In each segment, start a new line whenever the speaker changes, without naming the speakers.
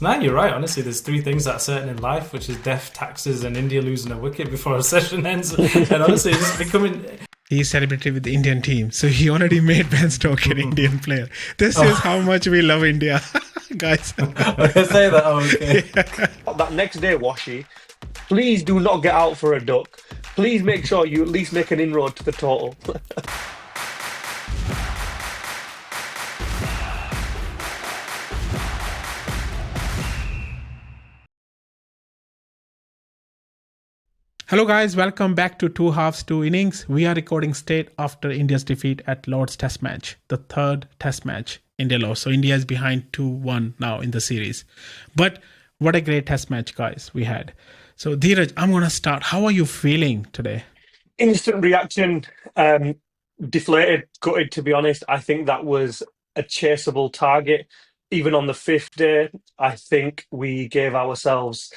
No, you're right. Honestly, there's three things that are certain in life, which is death, taxes, and India losing a wicket before a session ends. And honestly, it's just becoming.
He celebrated with the Indian team, so he already made Ben Stokes an Indian player. This is how much we love India, guys.
I can say that. Oh, okay.
That next day, Washi, please do not get out for a duck. Please make sure you at least make an inroad to the total.
Hello guys, welcome back to Two Halves, Two Innings. We are recording straight after India's defeat at Lord's Test match, the third Test match India lost. So India is behind 2-1 now in the series. But what a great Test match, guys, we had. So Dheeraj, I'm going to start. How are you feeling today?
Instant reaction, deflated, gutted, to be honest. I think that was a chaseable target. Even on the fifth day, I think we gave ourselves,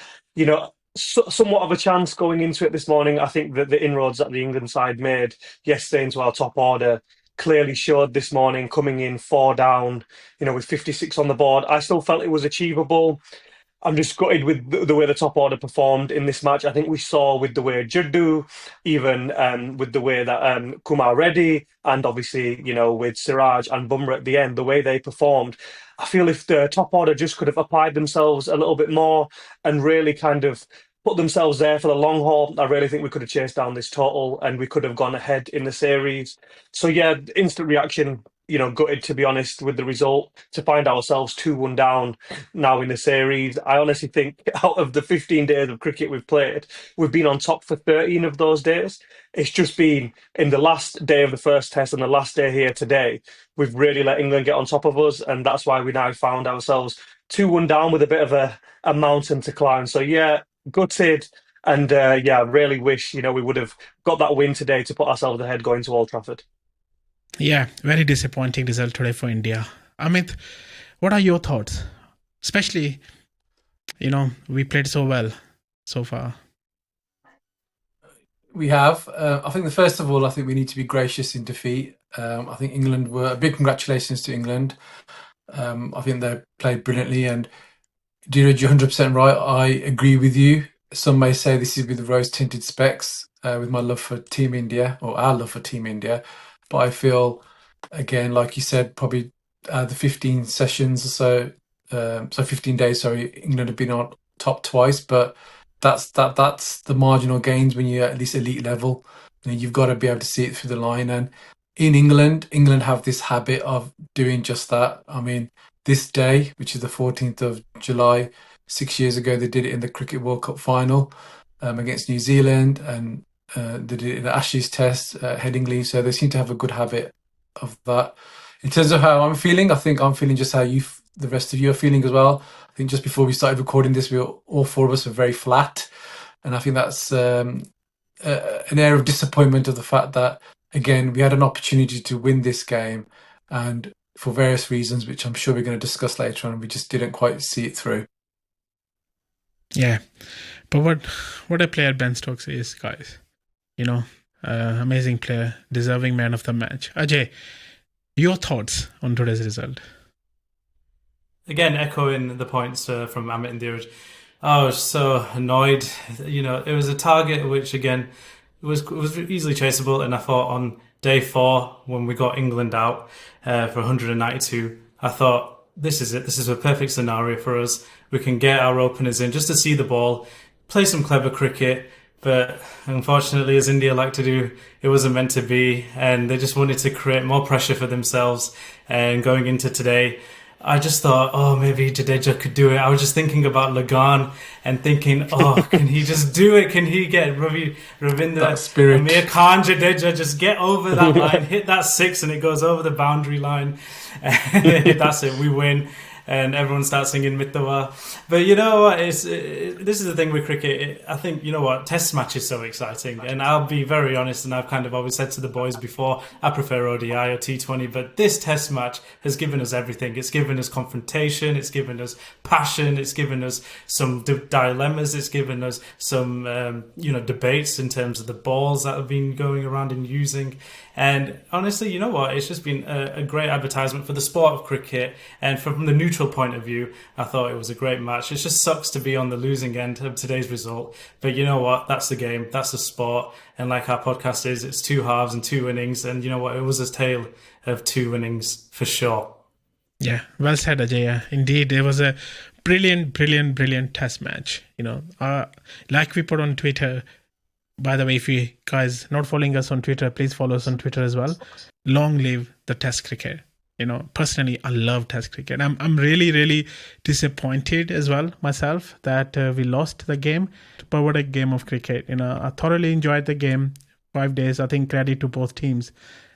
somewhat of a chance going into it this morning. I think that the inroads that the England side made yesterday into our top order clearly showed this morning, coming in four down, with 56 on the board. I still felt it was achievable. I'm just gutted with the way the top order performed in this match. I think we saw with the way Jurgen, even with the way that Kumar Reddy, and obviously, with Siraj and Bumrah at the end, the way they performed. I feel if the top order just could have applied themselves a little bit more and really kind of put themselves there for the long haul, I really think we could have chased down this total and we could have gone ahead in the series. So yeah, instant reaction, gutted, to be honest, with the result, to find ourselves 2-1 down now in the series. I honestly think out of the 15 days of cricket we've played, we've been on top for 13 of those days. It's just been in the last day of the first test and the last day here today, we've really let England get on top of us, and that's why we now found ourselves 2-1 down with a bit of a mountain to climb. So yeah, gutted, and I really wish, we would have got that win today to put ourselves ahead going to Old Trafford.
Yeah, very disappointing result today for India. Amit, what are your thoughts? Especially, we played so well so far.
We have. I think first of all, I think we need to be gracious in defeat. I think England were... Big congratulations to England. I think they played brilliantly, and Dheeraj, you're 100% right. I agree with you. Some may say this is with rose-tinted specs, with my love for Team India, or our love for Team India. But I feel, again, like you said, probably the 15 sessions or so, 15 days, sorry, England have been on top twice, but that's the marginal gains when you're at least elite level. You've got to be able to see it through the line. And in England have this habit of doing just that. I mean, this day, which is the 14th of July, 6 years ago, they did it in the Cricket World Cup final against New Zealand, and they did it in the Ashes Test at Headingley. So they seem to have a good habit of that. In terms of how I'm feeling, I think I'm feeling just how the rest of you are feeling as well. I think just before we started recording this, all four of us are very flat. And I think that's an air of disappointment of the fact that, again, we had an opportunity to win this game, and for various reasons, which I'm sure we're going to discuss later on, we just didn't quite see it through.
Yeah. But what a player Ben Stokes is, guys. Amazing player, deserving man of the match. Ajay, your thoughts on today's result?
Again, echoing the points from Amit and Dheeraj, I was so annoyed. It was a target which, again, it was easily chaseable, and I thought on day 4, when we got England out for 192, I thought, this is it. This is a perfect scenario for us. We can get our openers in just to see the ball, play some clever cricket. But unfortunately, as India like to do, it wasn't meant to be, and they just wanted to create more pressure for themselves. And going into today, I just thought, maybe Jadeja could do it. I was just thinking about Lagan and thinking, can he just do it? Can he get Ravinder, Amir Khan, Jadeja, just get over that line, hit that 6, and it goes over the boundary line. That's it, we win. And everyone starts singing Mithawa. But you know what? This is the thing with cricket. I think, Test match is so exciting. And I'll be very honest, and I've kind of always said to the boys before, I prefer ODI or T20. But this Test match has given us everything. It's given us confrontation. It's given us passion. It's given us some dilemmas. It's given us some, debates in terms of the balls that have been going around and using. And honestly, you know what? It's just been a great advertisement for the sport of cricket, and from the neutral neutral point of view, I thought it was a great match. It just sucks to be on the losing end of today's result. But you know what? That's the game. That's the sport. And like our podcast is, it's 2 halves and 2 innings. And you know what? It was a tale of 2 innings for sure.
Yeah, well said, Ajay. Yeah, indeed, it was a brilliant test match. Like we put on Twitter. By the way, if you guys not following us on Twitter, please follow us on Twitter as well. Long live the Test cricket. Personally, I love Test cricket. I'm really disappointed as well myself that we lost the game. But what a game of cricket! I thoroughly enjoyed the game. 5 days, I think, credit to both teams.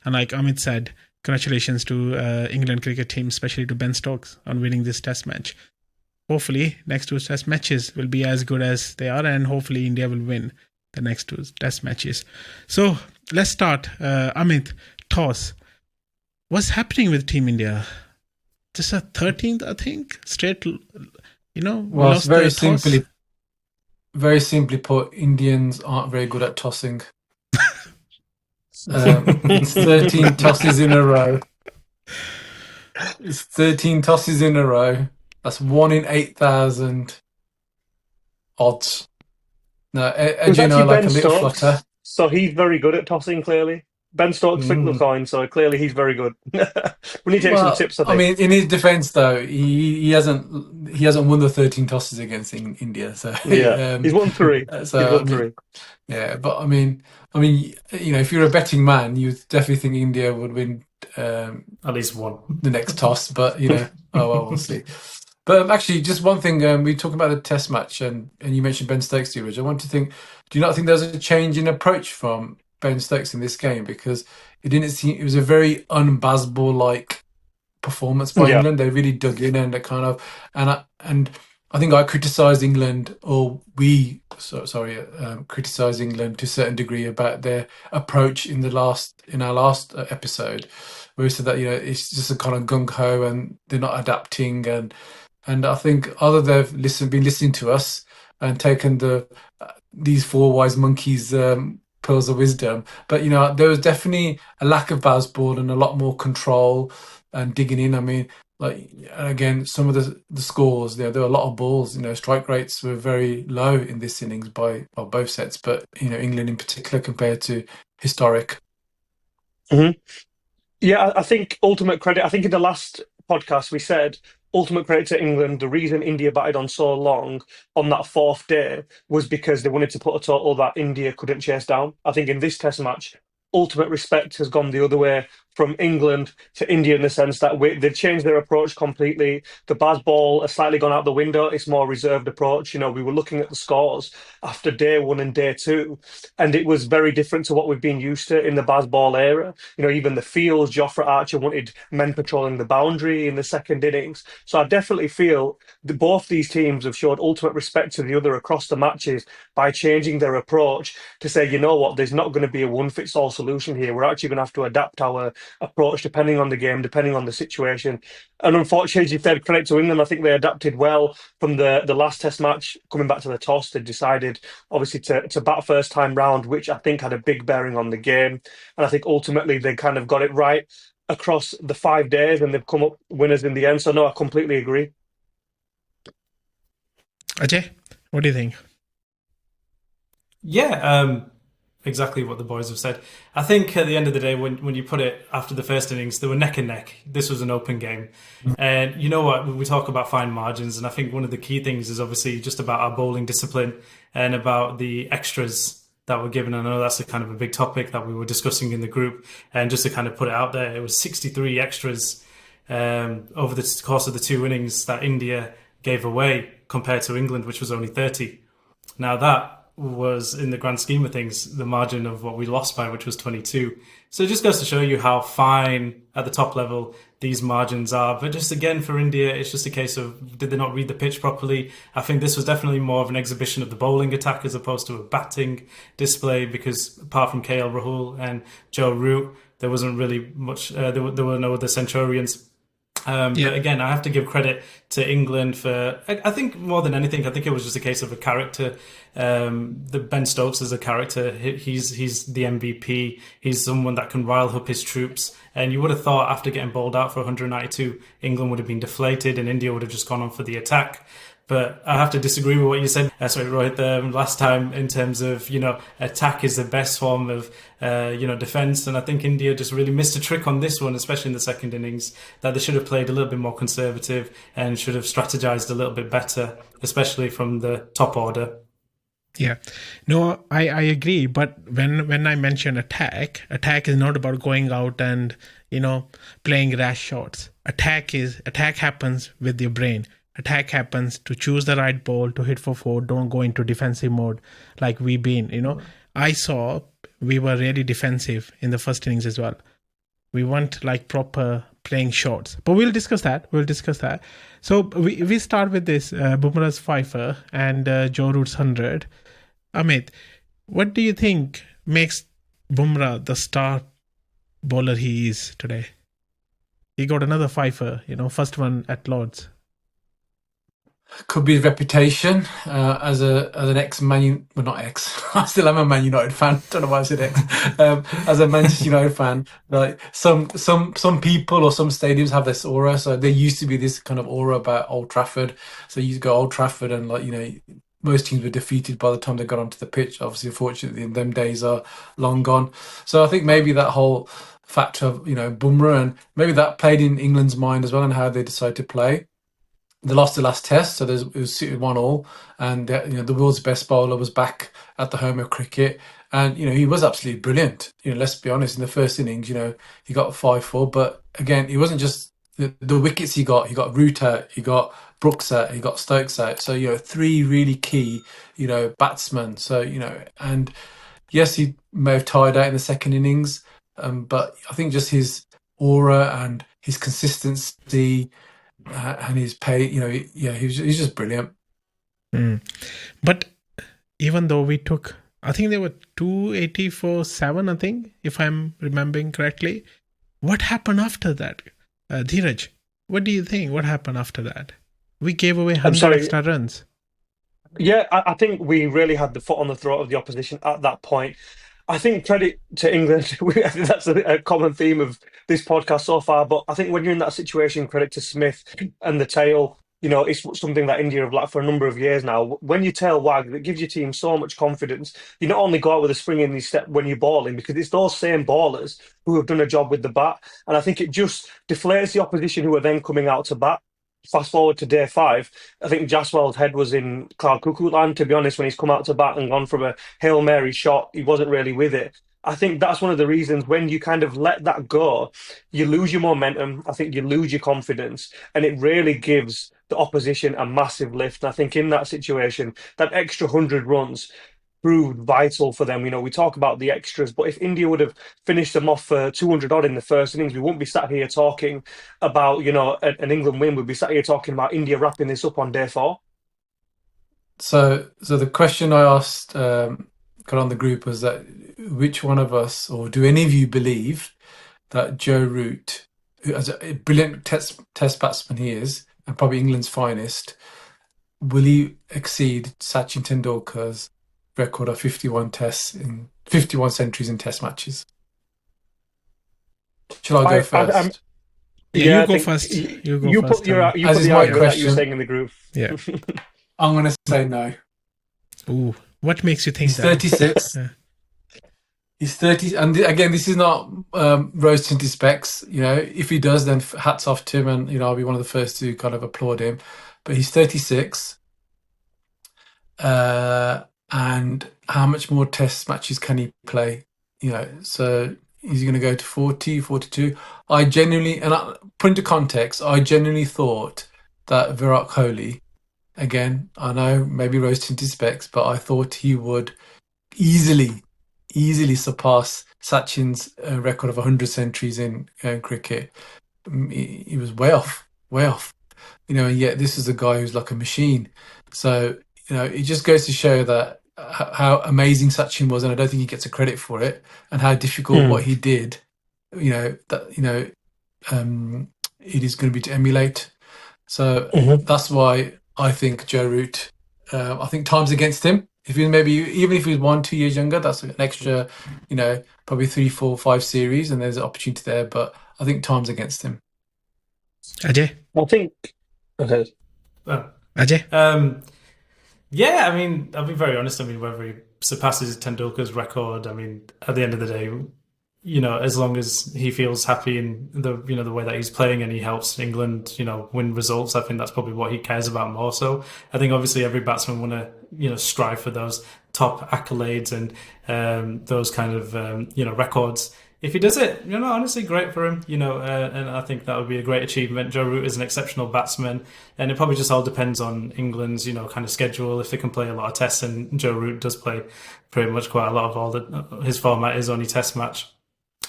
And like Amit said, congratulations to England cricket team, especially to Ben Stokes on winning this Test match. Hopefully, next 2 Test matches will be as good as they are, and hopefully India will win the next 2 Test matches. So let's start. Amit, toss. What's happening with Team India? Just a 13th, I think, straight.
Well, it's very simply put, Indians aren't very good at tossing. It's 13 tosses in a row. It's 13 tosses in a row. That's 1 in 8,000 odds. Now, as you know, like a little
Stokes,
flutter.
so he's very good at tossing, clearly. Ben Stokes flicked the coin, so clearly he's very good. We need to take some tips, I think.
I mean, in his defence, though, he hasn't won the 13 tosses against India. So
yeah, he's won 3.
So,
he's won 3.
Yeah, but I mean, if you're a betting man, you definitely think India would win
at least one
the next toss. But we'll see. But actually, just one thing, we talk about the Test match, and you mentioned Ben Stokes, Rich. I want to think, do you not think there's a change in approach from Ben Stokes in this game? Because it was a very un-Bazball-like performance by England. They really dug in and and I think I criticised England, or we criticised England to a certain degree about their approach in our last episode, where we said that it's just a kind of gung ho and they're not adapting, and I think either they've been listening to us and taken these 4 wise monkeys pearls of wisdom, but there was definitely a lack of Bazball and a lot more control and digging in. I mean, again, some of the scores, there were a lot of balls. Strike rates were very low in this innings by both sets, but England in particular compared to historic.
Mm-hmm. Yeah, I think ultimate credit. I think in the last podcast we said ultimate credit to England. The reason India batted on so long on that 4th day was because they wanted to put a total that India couldn't chase down. I think in this Test match, ultimate respect has gone the other way from England to India, in the sense that they've changed their approach completely. The Bazball has slightly gone out the window. It's more reserved approach. We were looking at the scores after day 1 and day 2, and it was very different to what we've been used to in the Bazball era. Even the fields, Jofra Archer wanted men patrolling the boundary in the 2nd innings. So I definitely feel that both these teams have showed ultimate respect to the other across the matches by changing their approach to say, you know what, there's not going to be a one-fits-all solution here. We're actually going to have to adapt our approach depending on the game, depending on the situation. And unfortunately, as you said, credit to England, I think they adapted well from the last Test match. Coming back to the toss, they decided obviously to bat first time round, which I think had a big bearing on the game. And I think ultimately they kind of got it right across the 5 days, and they've come up winners in the end. So no, I completely agree.
Ajay, what do you think?
Yeah, exactly what the boys have said. I think at the end of the day, when you put it after the first innings, they were neck and neck. This was an open game. And you know what? We talk about fine margins, and I think one of the key things is obviously just about our bowling discipline and about the extras that were given. I know that's a kind of a big topic that we were discussing in the group. And just to kind of put it out there, it was 63 extras over the course of the 2 innings that India gave away compared to England, which was only 30. Now that was, in the grand scheme of things, the margin of what we lost by, which was 22. So it just goes to show you how fine at the top level these margins are. But just again, for India, it's just a case of, did they not read the pitch properly? I think this was definitely more of an exhibition of the bowling attack as opposed to a batting display, because apart from KL Rahul and Joe Root, there wasn't really much, there were no other Centurions. But again, I have to give credit to England for, I think more than anything, I think it was just a case of a character. The Ben Stokes is a character. He's the MVP. He's someone that can rile up his troops. And you would have thought after getting bowled out for 192, England would have been deflated and India would have just gone on for the attack. But I have to disagree with what you said, sorry, Rohit, last time in terms of, attack is the best form of, defence. And I think India just really missed a trick on this one, especially in the second innings, that they should have played a little bit more conservative and should have strategised a little bit better, especially from the top order.
Yeah, no, I agree. But when I mention attack is not about going out and, playing rash shots. Attack happens with your brain. Attack happens to choose the right ball, to hit for four, don't go into defensive mode like we've been. I saw we were really defensive in the first innings as well. We weren't like proper playing shots. But we'll discuss that. So we start with this, Bumrah's fifer and Joe Root's 100. Amit, what do you think makes Bumrah the star bowler he is today? He got another fifer, first one at Lord's.
Could be his reputation as an ex-Man, well, not ex. I still am a Man United fan. Don't know why I said ex. As a Manchester United fan, like some people or some stadiums have this aura. So there used to be this kind of aura about Old Trafford. So you go Old Trafford and most teams were defeated by the time they got onto the pitch. Obviously, unfortunately, them days are long gone. So I think maybe that whole factor of Bumrah, and maybe that played in England's mind as well, and how they decided to play. They lost the last test, so it was 1-1, and the world's best bowler was back at the home of cricket, and he was absolutely brilliant. Let's be honest, in the first innings, he got 5-4, but again, it wasn't just the wickets he got. He got Root out, he got Brooks out, he got Stokes out. So three really key batsmen. So and yes, he may have tired out in the second innings, but I think just his aura and his consistency. And his pay, he's just brilliant.
But even though we took, I think they were 284-7, I think, if I'm remembering correctly. What happened after that? Dheeraj, what do you think? What happened after that? We gave away 100 extra runs.
Yeah, I think we really had the foot on the throat of the opposition at that point. I think credit to England. I think that's a common theme of this podcast so far. But I think when you're in that situation, credit to Smith and the tail. It's something that India have lacked for a number of years now. When your tail wag, that gives your team so much confidence. You not only go out with a spring in your step when you're bowling, because it's those same bowlers who have done a job with the bat. And I think it just deflates the opposition who are then coming out to bat. Fast forward to day 5, I think Jaswal's head was in cloud cuckoo land, to be honest, when he's come out to bat and gone from a Hail Mary shot. He wasn't really with it. I think that's one of the reasons when you kind of let that go, you lose your momentum. I think you lose your confidence, and it really gives the opposition a massive lift. And I think in that situation, that extra 100 runs proved vital for them. We talk about the extras, but if India would have finished them off for 200 odd in the first innings, we wouldn't be sat here talking about, an England win. We'd be sat here talking about India wrapping this up on day 4.
So the question I asked, got on the group was that which one of us, or do any of you believe that Joe Root, who as a brilliant test batsman he is, and probably England's finest, will he exceed Sachin Tendulkar's record of 51 centuries in test matches? Shall I go first?
You go first. You
put the
question
that you were saying in the group.
Yeah.
I'm going to say no.
Ooh, what makes you think
He's
that?
36.
Yeah.
He's 30, and again, this is not rose tinted specs. If he does, then hats off to him, and I'll be one of the first to kind of applaud him. But he's 36. And how much more test matches can he play? So is he going to go to 40, 42? I genuinely, and put into context, I genuinely thought that Virat Kohli, again, I know maybe rose tinted specs, but I thought he would easily surpass Sachin's record of 100 centuries in cricket. He was way off. And yet this is a guy who's like a machine. So, it just goes to show that how amazing Sachin was, and I don't think he gets a credit for it, and how difficult what he did. it is going to be to emulate. So
Mhm.
that's why I think Joe Root. I think time's against him. If he maybe even if he was 1-2 years younger, that's an extra, probably 3, 4, 5 series, and there's an opportunity there. But I think time's against him.
Ajay?
I think. Okay.
Ajay?
Yeah, I mean, I'll be very honest. I mean, whether he surpasses Tendulkar's record, I mean, at the end of the day, as long as he feels happy in the way that he's playing and he helps England, win results, I think that's probably what he cares about more. So I think obviously every batsman want to, strive for those top accolades and those kind of, records. If he does it, honestly, great for him, and I think that would be a great achievement. Joe Root is an exceptional batsman, and it probably just all depends on England's, kind of schedule. If they can play a lot of tests, and Joe Root does play pretty much quite a lot of his format is only test match,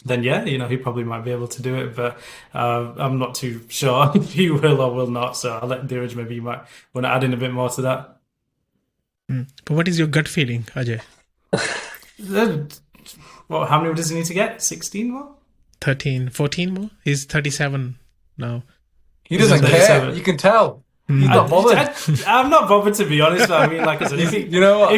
then yeah, he probably might be able to do it, but I'm not too sure if he will or will not. So I'll let Dheeraj, maybe you might want to add in a bit more to that.
But what is your gut feeling, Ajay?
Well, how many does he need to get? 16 more?
13, 14 more? He's 37 now.
He doesn't care. You can tell. He's not bothered.
I'm not bothered, to be honest. But I mean, like I said, if he,
you know what?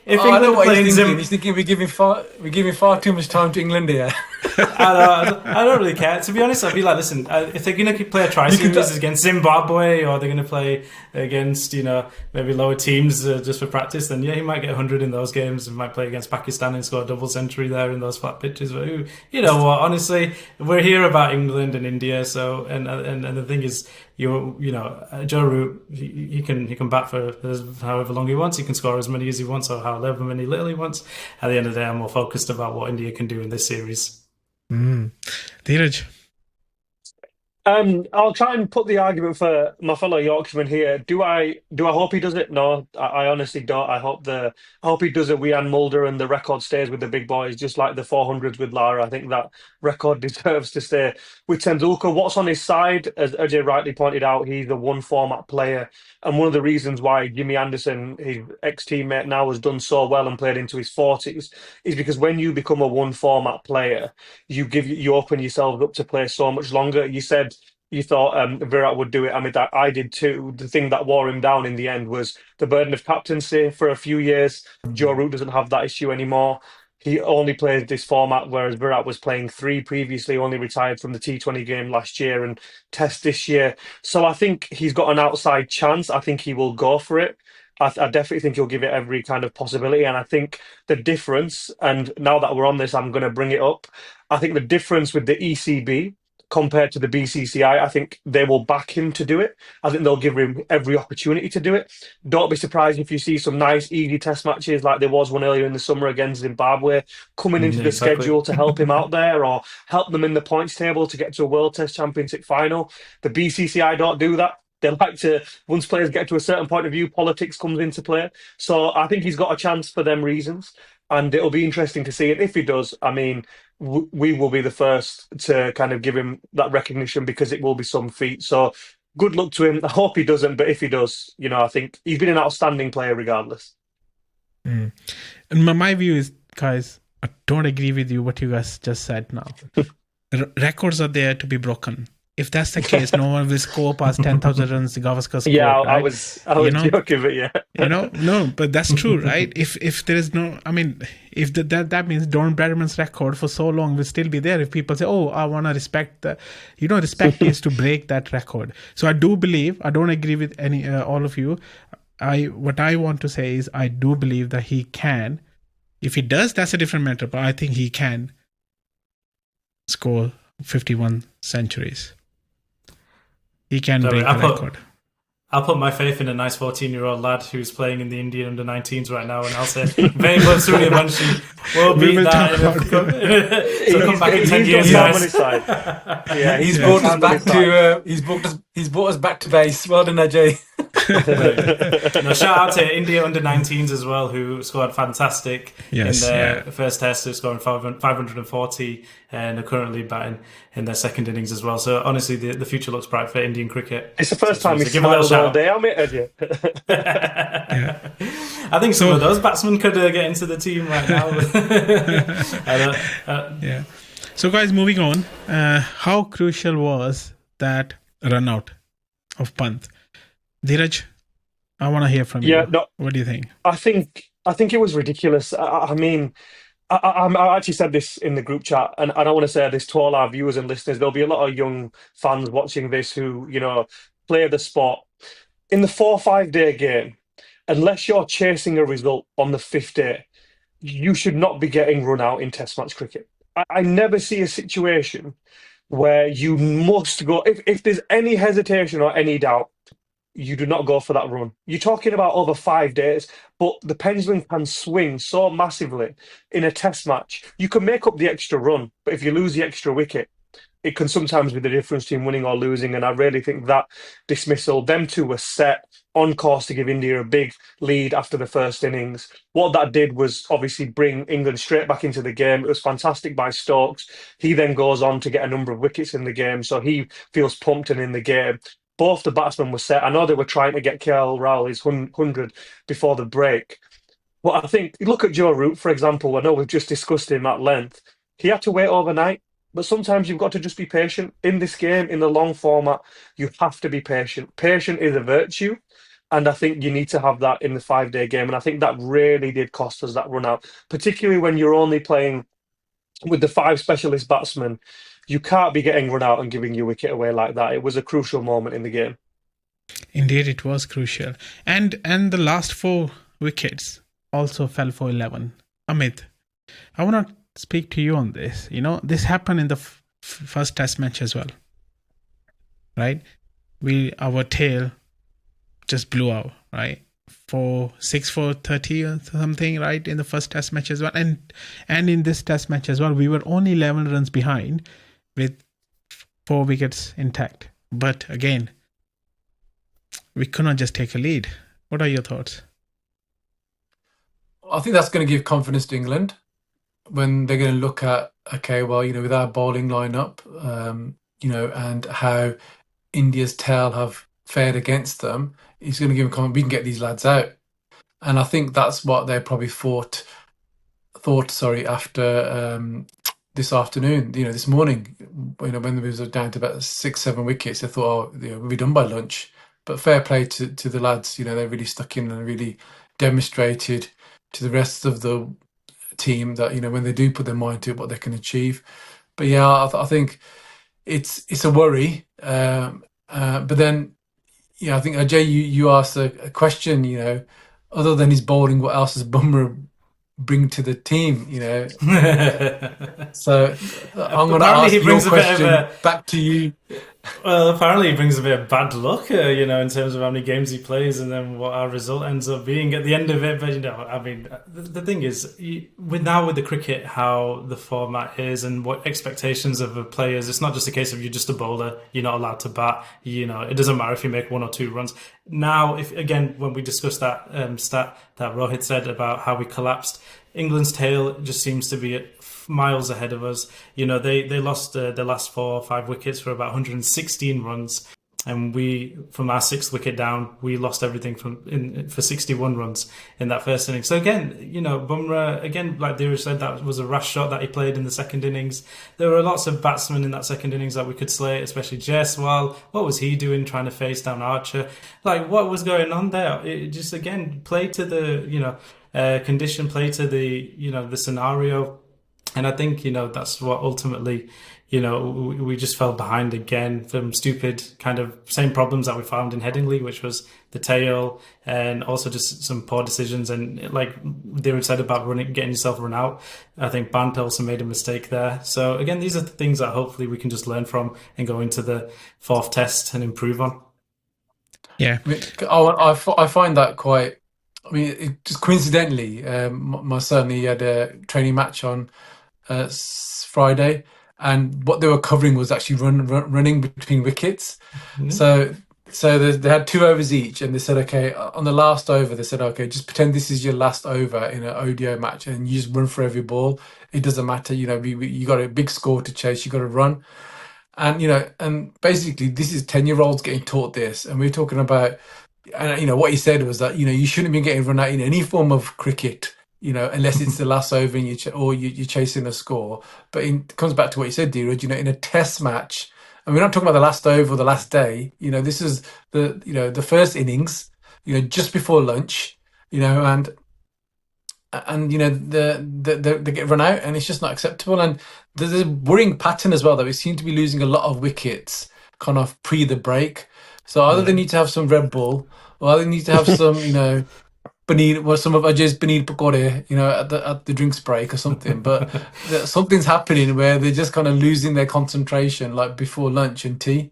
If
I know what he's thinking.
him,
He's thinking we're giving far too much time to England here.
I don't really care. To be honest, I'd be like, listen, if they're going to play a tri-series against Zimbabwe, or they're going to play against, maybe lower teams just for practice, then yeah, he might get 100 in those games. He might play against Pakistan and score a double century there in those flat pitches. But you know what? Honestly, we're here about England and India. So, and the thing is, Joe Root, he can bat for however long he wants. He can score as many as he wants, or however many little he wants. At the end of the day, I'm more focused about what India can do in this series.
Dheeraj?
I'll try and put the argument for my fellow Yorkshireman here. Do I hope he does it? No, I honestly don't. I hope he does it with Ian Mulder and the record stays with the big boys, just like the 400s with Lara. I think that record deserves to stay with Tendulkar. What's on his side, as Ajay rightly pointed out, he's a one format player. And one of the reasons why Jimmy Anderson, his ex-teammate now, has done so well and played into his 40s is because when you become a one format player, you open yourself up to play so much longer. You said you thought Virat would do it. I mean, I did too. The thing that wore him down in the end was the burden of captaincy for a few years. Joe Root doesn't have that issue anymore. He only plays this format, whereas Virat was playing 3 previously, only retired from the T20 game last year and Test this year. So I think he's got an outside chance. I think he will go for it. I definitely think he'll give it every kind of possibility. And I think the difference, and now that we're on this, I'm going to bring it up. I think the difference with the ECB compared to the BCCI, I think they will back him to do it. I think they'll give him every opportunity to do it. Don't be surprised if you see some nice, easy test matches like there was one earlier in the summer against Zimbabwe coming into the schedule to help him out there or help them in the points table to get to a World Test Championship final. The BCCI don't do that. They like to, once players get to a certain point of view, politics comes into play. So I think he's got a chance for them reasons. And it'll be interesting to see it. If he does, I mean, we will be the first to kind of give him that recognition because it will be some feat. So good luck to him. I hope he doesn't, but if he does, I think he's been an outstanding player regardless.
And my view is, guys, I don't agree with what you guys just said now. Records are there to be broken. If that's the case, no one will score past 10,000 runs the Gavaskar scored.
Yeah,
right?
I was joking, but yeah.
No, but that's true, right? If there is no, I mean, if that means Don Bradman's record for so long will still be there. If people say, oh, I want to respect the, respect is to break that record. So I do believe, I don't agree with all of you. What I want to say is I do believe that he can. If he does, that's a different matter, but I think he can score 51 centuries. He can break the record.
I'll put my faith in a nice 14-year-old lad who's playing in the Indian under-19s right now, and I'll say Vaibhav Suryavanshi will beat that. So come back in 10 years, guys.
Yeah,
he's brought us back to he's brought us back to base. Well done, Ajay.
No, shout out to India under-19s as well, who scored fantastic in their first test. They're scoring 540 and are currently batting in their second innings as well. So honestly, the future looks bright for Indian cricket.
It's the first time he's smiled all day, haven't you?
I think some of those batsmen could get into the team right now.
So guys, moving on. How crucial was that run out of Pant. Dheeraj, I want to hear from
Yeah,
you.
no,
What do you think?
I think it was ridiculous. I mean, I actually said this in the group chat, and I don't want to say this to all our viewers and listeners. There'll be a lot of young fans watching this who, play the sport. In the 4 or 5 day game, unless you're chasing a result on the fifth day, you should not be getting run out in Test match cricket. I never see a situation where you must go. If there's any hesitation or any doubt, you do not go for that run. You're talking about over 5 days, but the pendulum can swing so massively in a Test match. You can make up the extra run, but if you lose the extra wicket, it can sometimes be the difference between winning or losing. And I really think that dismissal, them two were set on course to give India a big lead after the first innings. What that did was obviously bring England straight back into the game. It was fantastic by Stokes. He then goes on to get a number of wickets in the game, so he feels pumped and in the game. Both the batsmen were set. I know they were trying to get KL Rahul his 100 before the break. But I think, look at Joe Root, for example. I know we've just discussed him at length. He had to wait overnight. But sometimes you've got to just be patient. In this game, in the long format, you have to be patient. Patient is a virtue. And I think you need to have that in the 5 day game. And I think that really did cost us that run out, particularly when you're only playing with the five specialist batsmen. You can't be getting run out and giving your wicket away like that. It was a crucial moment in the game.
Indeed, it was crucial. And the last 4 wickets also fell for 11. Amit, I want to speak to you on this. This happened in the first Test match as well, right? Our tail just blew out, right? 6 for 30 or something, right? In the first Test match as well, and in this Test match as well, we were only 11 runs behind with 4 wickets intact. But again, we could not just take a lead. What are your thoughts?
I think that's going to give confidence to England when they're going to look at, okay, well, with our bowling lineup, and how India's tail have fared against them, it's going to give them confidence. We can get these lads out. And I think that's what they probably thought, after this afternoon, this morning, when we was down to about 6-7 wickets, they thought, we'll be done by lunch. But fair play to the lads, they really stuck in and really demonstrated to the rest of the team that, when they do put their mind to it, what they can achieve. But yeah, I think it's a worry. But then, I think Ajay, you asked a question, other than his bowling, what else does Bumrah bring to the team, So I'm going to ask your question back to you.
Well, apparently he brings a bit of bad luck, in terms of how many games he plays and then what our result ends up being at the end of it. But, the thing is, with the cricket, how the format is and what expectations of the players, it's not just a case of you're just a bowler, you're not allowed to bat, it doesn't matter if you make 1 or 2 runs. Now, when we discussed that stat that Rohit said about how we collapsed, England's tail just seems to be miles ahead of us. They lost their last 4 or 5 wickets for about 116 runs, and we, from our 6th wicket down, we lost everything for 61 runs in that first innings. So again, Bumrah, again, like Dheeraj said, that was a rash shot that he played in the second innings. There were lots of batsmen in that second innings that we could slate, especially Jaiswal. What was he doing trying to face down Archer? Like, what was going on there? It just, again, play to the, condition, play to the, the scenario. And I think, that's what ultimately, we just fell behind again from stupid kind of same problems that we found in Headingley, which was the tail and also just some poor decisions. And like David said about getting yourself run out, I think Bant also made a mistake there. So again, these are the things that hopefully we can just learn from and go into the 4th test and improve on.
Yeah.
I find that quite, just coincidentally, my son, he had a training match on Friday, and what they were covering was actually running between wickets. So they had 2 overs each, and they said, okay, on the last over, they said, okay, just pretend this is your last over in an ODI match, and you just run for every ball. It doesn't matter, you got a big score to chase, you got to run. And and basically this is 10-year-olds getting taught this, and we're talking about, and what he said was that you shouldn't be getting run out in any form of cricket, unless it's the last over and you're chasing a score. But it comes back to what you said, Dheeraj, in a Test match, and we're not talking about the last over or the last day. This is the first innings. Just before lunch. And they get run out, and it's just not acceptable. And there's a worrying pattern as well that we seem to be losing a lot of wickets kind of pre the break. So either they need to have some Red Bull, or they need to have some, paneer, or some of Ajay's paneer pakode, at the drinks break or something. But something's happening where they're just kind of losing their concentration, like before lunch and tea,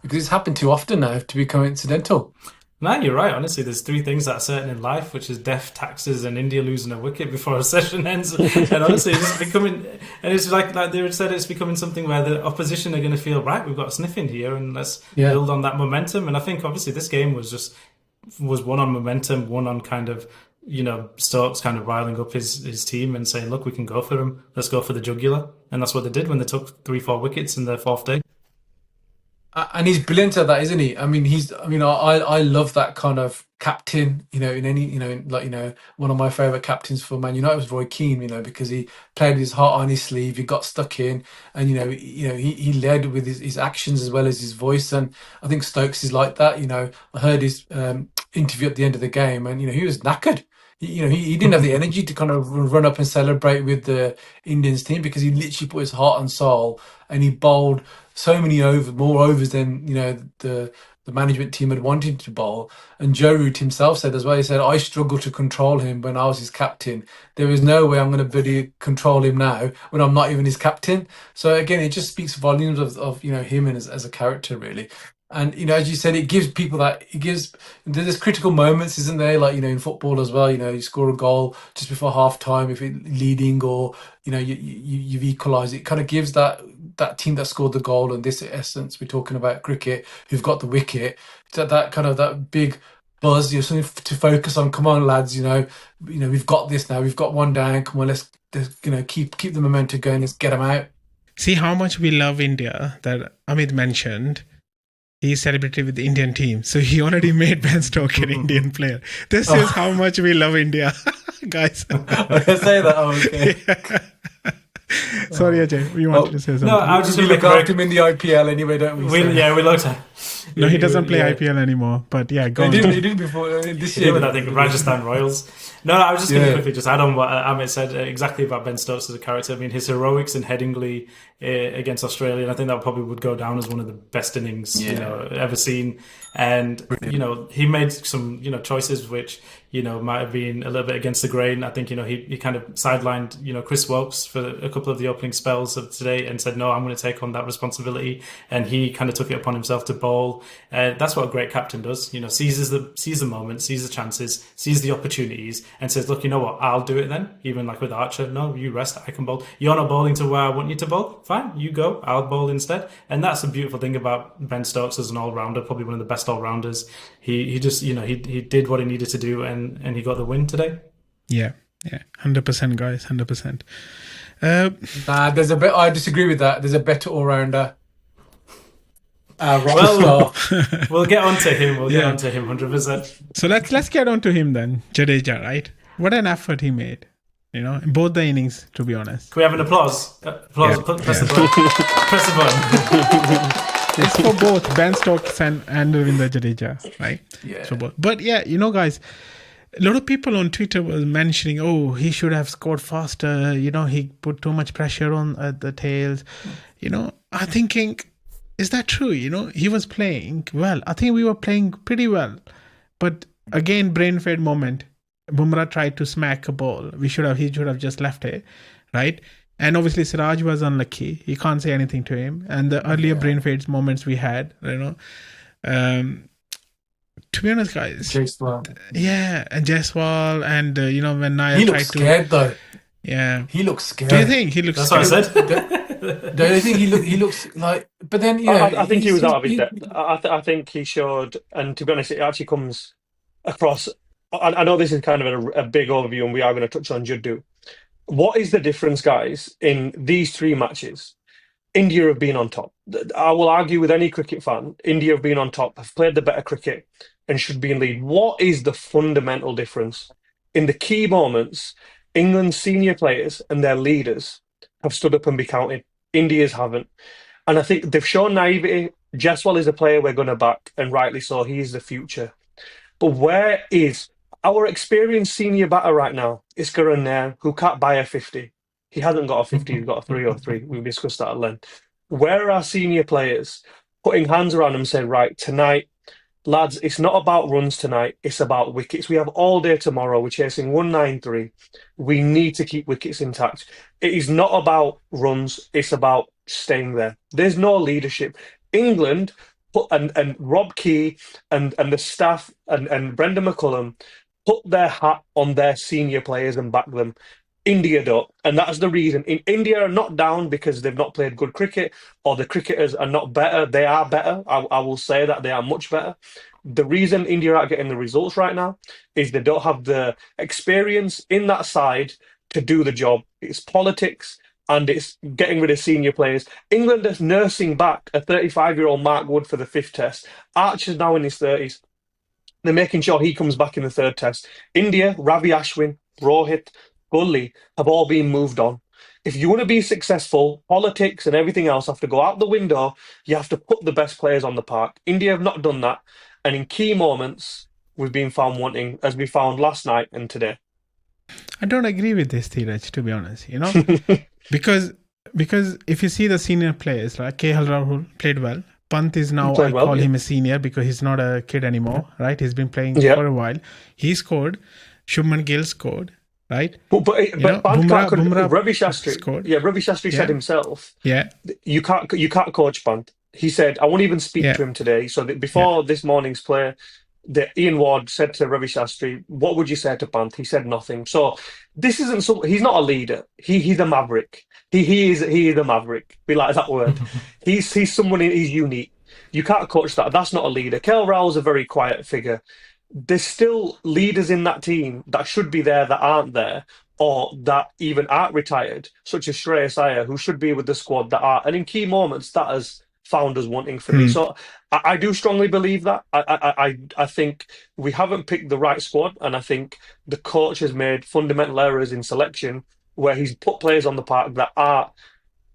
because it's happened too often now to be coincidental.
No, you're right. Honestly, there's three things that are certain in life, which is death, taxes, and India losing a wicket before a session ends. And honestly, it's becoming, and it's like they said, it's becoming something where the opposition are going to feel, right, we've got a sniff in here, and let's build on that momentum. And I think obviously this game was one on momentum, one on kind of, Stokes kind of riling up his team and saying, look, we can go for him. Let's go for the jugular. And that's what they did when they took 3-4 wickets in their fourth day.
And he's brilliant at that, isn't he? I mean, I love that kind of captain. In any, one of my favorite captains for Man United was Roy Keane. Because he played with his heart on his sleeve. He got stuck in, and he led with his actions as well as his voice. And I think Stokes is like that. I heard his interview at the end of the game, and he was knackered. He didn't have the energy to kind of run up and celebrate with the Indians team, because he literally put his heart and soul, and he bowled so many more overs than the management team had wanted to bowl. And Joe Root himself said as well, he said, I struggled to control him when I was his captain. There is no way I'm going to really control him now when I'm not even his captain. So again, it just speaks volumes of him and as a character, really. And as you said, it gives people there's critical moments, isn't there? Like in football as well. You score a goal just before half time if you're leading, or you've equalised. It kind of gives that team that scored the goal, and this essence we're talking about cricket, who've got the wicket, that kind of that big buzz. Something to focus on. Come on, lads. We've got this now. We've got one down. Come on, let's keep the momentum going. Let's get them out.
See how much we love India that Amit mentioned. He celebrated with the Indian team. So he already made Ben Stokes an Indian player. This is how much we love India, guys.
I can say that. Oh, okay.
Sorry, Ajay. You wanted to say something?
No, I was just going to look after him in the IPL anyway, don't we?
We looked at.
No, he doesn't play IPL anymore. But yeah, go on.
He did before this year.
With, I think, Rajasthan Royals. No, I was just going to quickly just add on what Amit said exactly about Ben Stokes as a character. I mean, his heroics in Headingley against Australia, and I think that probably would go down as one of the best innings ever seen. And he made some choices which might have been a little bit against the grain. I think he kind of sidelined Chris Woakes for a couple of the opening spells of today and said, no, I'm going to take on that responsibility, and he kind of took it upon himself to bowl. That's what a great captain does. Seizes the moment, sees the chances, sees the opportunities, and says, look, you know what, I'll do it then. Even like with Archer, no, you rest, I can bowl. You're not bowling to where I want you to bowl, fine, you go, I'll bowl instead. And that's a beautiful thing about Ben Stokes as an all-rounder, probably one of the best all-rounders. He just he did what he needed to do, and he got the win today.
Yeah 100%, guys, 100%.
I disagree with that. There's a better all-rounder.
We'll get on to him. Get on to him 100%.
So let's get on to him then. Jadeja, right? What an effort he made. In both the innings, to be honest.
Can we have an applause? Applause.
Yeah.
Press the button. Press the button.
It's for both Ben Stokes and Ravindra Jadeja, right?
Yeah.
So both. But yeah, guys, a lot of people on Twitter were mentioning, oh, he should have scored faster. He put too much pressure on the tails. I'm thinking, is that true? He was playing well. I think we were playing pretty well. But again, brain-fade moment. Bumrah tried to smack a ball. He should have just left it, right? And obviously Siraj was unlucky. You can't say anything to him. And the earlier brain-fade moments we had, to be honest, guys.
Jaiswal.
Yeah, and Jaiswal, and when Nair
he
tried
looks scared though.
Yeah,
he looks scared.
Do you think he looks?
That's
scared?
what I said.
Don't you think he looks like? But then
I think he was out of his depth. I think he showed, and to be honest, it actually comes across. I know this is kind of a big overview, and we are going to touch on Juddu. What is the difference, guys, in these three matches? India have been on top. I will argue with any cricket fan. India have been on top, have played the better cricket, and should be in lead. What is the fundamental difference? In the key moments, England's senior players and their leaders have stood up and be counted. India's haven't. And I think they've shown naivety. Jaswal is a player we're going to back, and rightly so. He is the future. But where is our experienced senior batter right now? It's Gurren there, who can't buy a 50. He hasn't got a 50, he's got a 303. We've discussed that at length. Where are our senior players putting hands around them and saying, right, tonight, lads, it's not about runs tonight, it's about wickets. We have all day tomorrow. We're chasing 193. We need to keep wickets intact. It is not about runs, it's about staying there. There's no leadership. England and Rob Key and the staff and Brendan McCullum put their hat on their senior players and back them. India don't, and that's the reason. In India are not down because they've not played good cricket or the cricketers are not better. They are better. I will say that they are much better. The reason India are getting the results right now is they don't have the experience in that side to do the job. It's politics and it's getting rid of senior players. England is nursing back a 35-year-old Mark Wood for the fifth test. Archer's now in his 30s. They're making sure he comes back in the third test. India, Ravi Ashwin, Rohit, Gully have all been moved on. If you want to be successful, politics and everything else have to go out the window. You have to put the best players on the park. India have not done that. And in key moments, we've been found wanting, as we found last night and today.
I don't agree with this, Dheeraj, to be honest, because if you see the senior players, like KL Rahul played well. Pant is now, I call him a senior because he's not a kid anymore, right? He's been playing for a while. He scored. Shubman Gill scored, right?
But Ravi Shastri scored. Yeah, Ravi Shastri said himself.
Yeah,
you can't coach Pant. He said, I won't even speak to him today. So before this morning's play, Ian Ward said to Ravi Shastri, what would you say to Pant? He said nothing. So this isn't he's not a leader. He's a maverick. He is a maverick. We like that word. he's someone, he's unique. You can't coach that. That's not a leader. KL Raoul's a very quiet figure. There's still leaders in that team that should be there that aren't there, or that even aren't retired, such as Shreyas Iyer, who should be with the squad that are. And in key moments, that has found us wanting for me. So I do strongly believe that. I think we haven't picked the right squad, and I think the coach has made fundamental errors in selection where he's put players on the park that are,